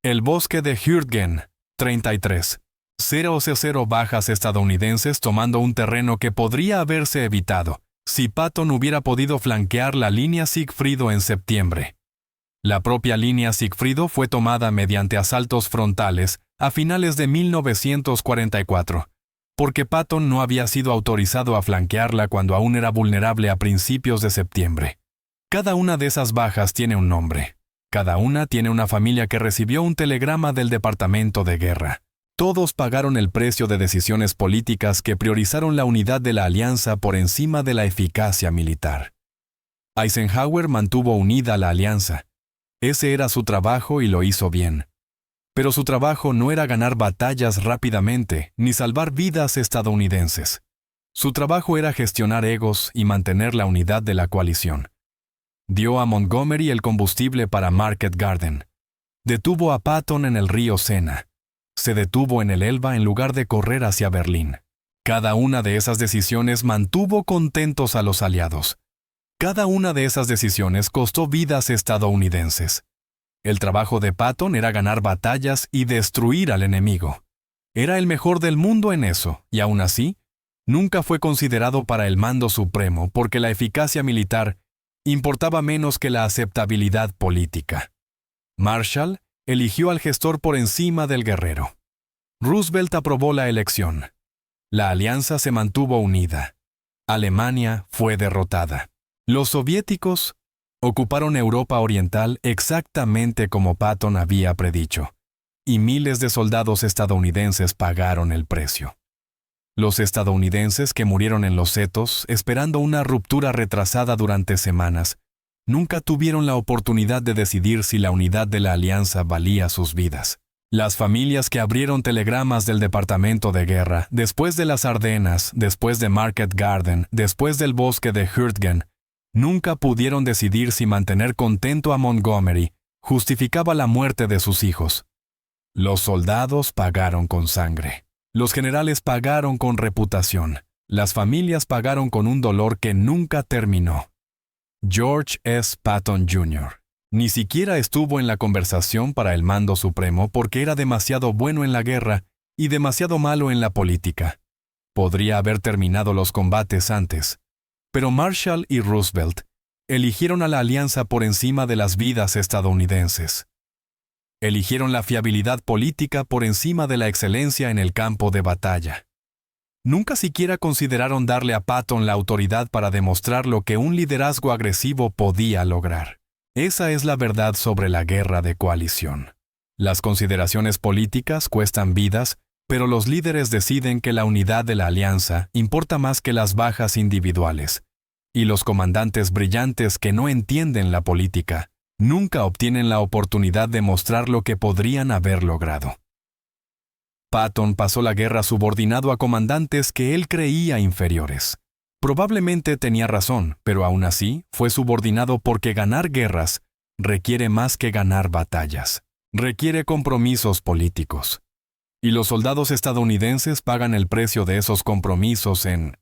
El bosque de Hürtgen: 33,000 bajas estadounidenses tomando un terreno que podría haberse evitado si Patton hubiera podido flanquear la línea Sigfrido en septiembre. La propia línea Sigfrido fue tomada mediante asaltos frontales a finales de 1944, porque Patton no había sido autorizado a flanquearla cuando aún era vulnerable a principios de septiembre. Cada una de esas bajas tiene un nombre. Cada una tiene una familia que recibió un telegrama del Departamento de Guerra. Todos pagaron el precio de decisiones políticas que priorizaron la unidad de la alianza por encima de la eficacia militar. Eisenhower mantuvo unida la alianza. Ese era su trabajo y lo hizo bien. Pero su trabajo no era ganar batallas rápidamente ni salvar vidas estadounidenses. Su trabajo era gestionar egos y mantener la unidad de la coalición. Dio a Montgomery el combustible para Market Garden. Detuvo a Patton en el río Sena. Se detuvo en el Elba en lugar de correr hacia Berlín. Cada una de esas decisiones mantuvo contentos a los aliados. Cada una de esas decisiones costó vidas estadounidenses. El trabajo de Patton era ganar batallas y destruir al enemigo. Era el mejor del mundo en eso, y aún así, nunca fue considerado para el mando supremo porque la eficacia militar importaba menos que la aceptabilidad política. Marshall eligió al gestor por encima del guerrero. Roosevelt aprobó la elección. La alianza se mantuvo unida. Alemania fue derrotada. Los soviéticos ocuparon Europa Oriental exactamente como Patton había predicho, y miles de soldados estadounidenses pagaron el precio. Los estadounidenses que murieron en los setos, esperando una ruptura retrasada durante semanas, nunca tuvieron la oportunidad de decidir si la unidad de la alianza valía sus vidas. Las familias que abrieron telegramas del Departamento de Guerra, después de las Ardenas, después de Market Garden, después del bosque de Hürtgen, nunca pudieron decidir si mantener contento a Montgomery justificaba la muerte de sus hijos. Los soldados pagaron con sangre. Los generales pagaron con reputación. Las familias pagaron con un dolor que nunca terminó. George S. Patton Jr. ni siquiera estuvo en la conversación para el mando supremo porque era demasiado bueno en la guerra y demasiado malo en la política. Podría haber terminado los combates antes. Pero Marshall y Roosevelt eligieron a la alianza por encima de las vidas estadounidenses. Eligieron la fiabilidad política por encima de la excelencia en el campo de batalla. Nunca siquiera consideraron darle a Patton la autoridad para demostrar lo que un liderazgo agresivo podía lograr. Esa es la verdad sobre la guerra de coalición. Las consideraciones políticas cuestan vidas, pero los líderes deciden que la unidad de la alianza importa más que las bajas individuales. Y los comandantes brillantes que no entienden la política nunca obtienen la oportunidad de mostrar lo que podrían haber logrado. Patton pasó la guerra subordinado a comandantes que él creía inferiores. Probablemente tenía razón, pero aún así fue subordinado porque ganar guerras requiere más que ganar batallas. Requiere compromisos políticos. Y los soldados estadounidenses pagan el precio de esos compromisos en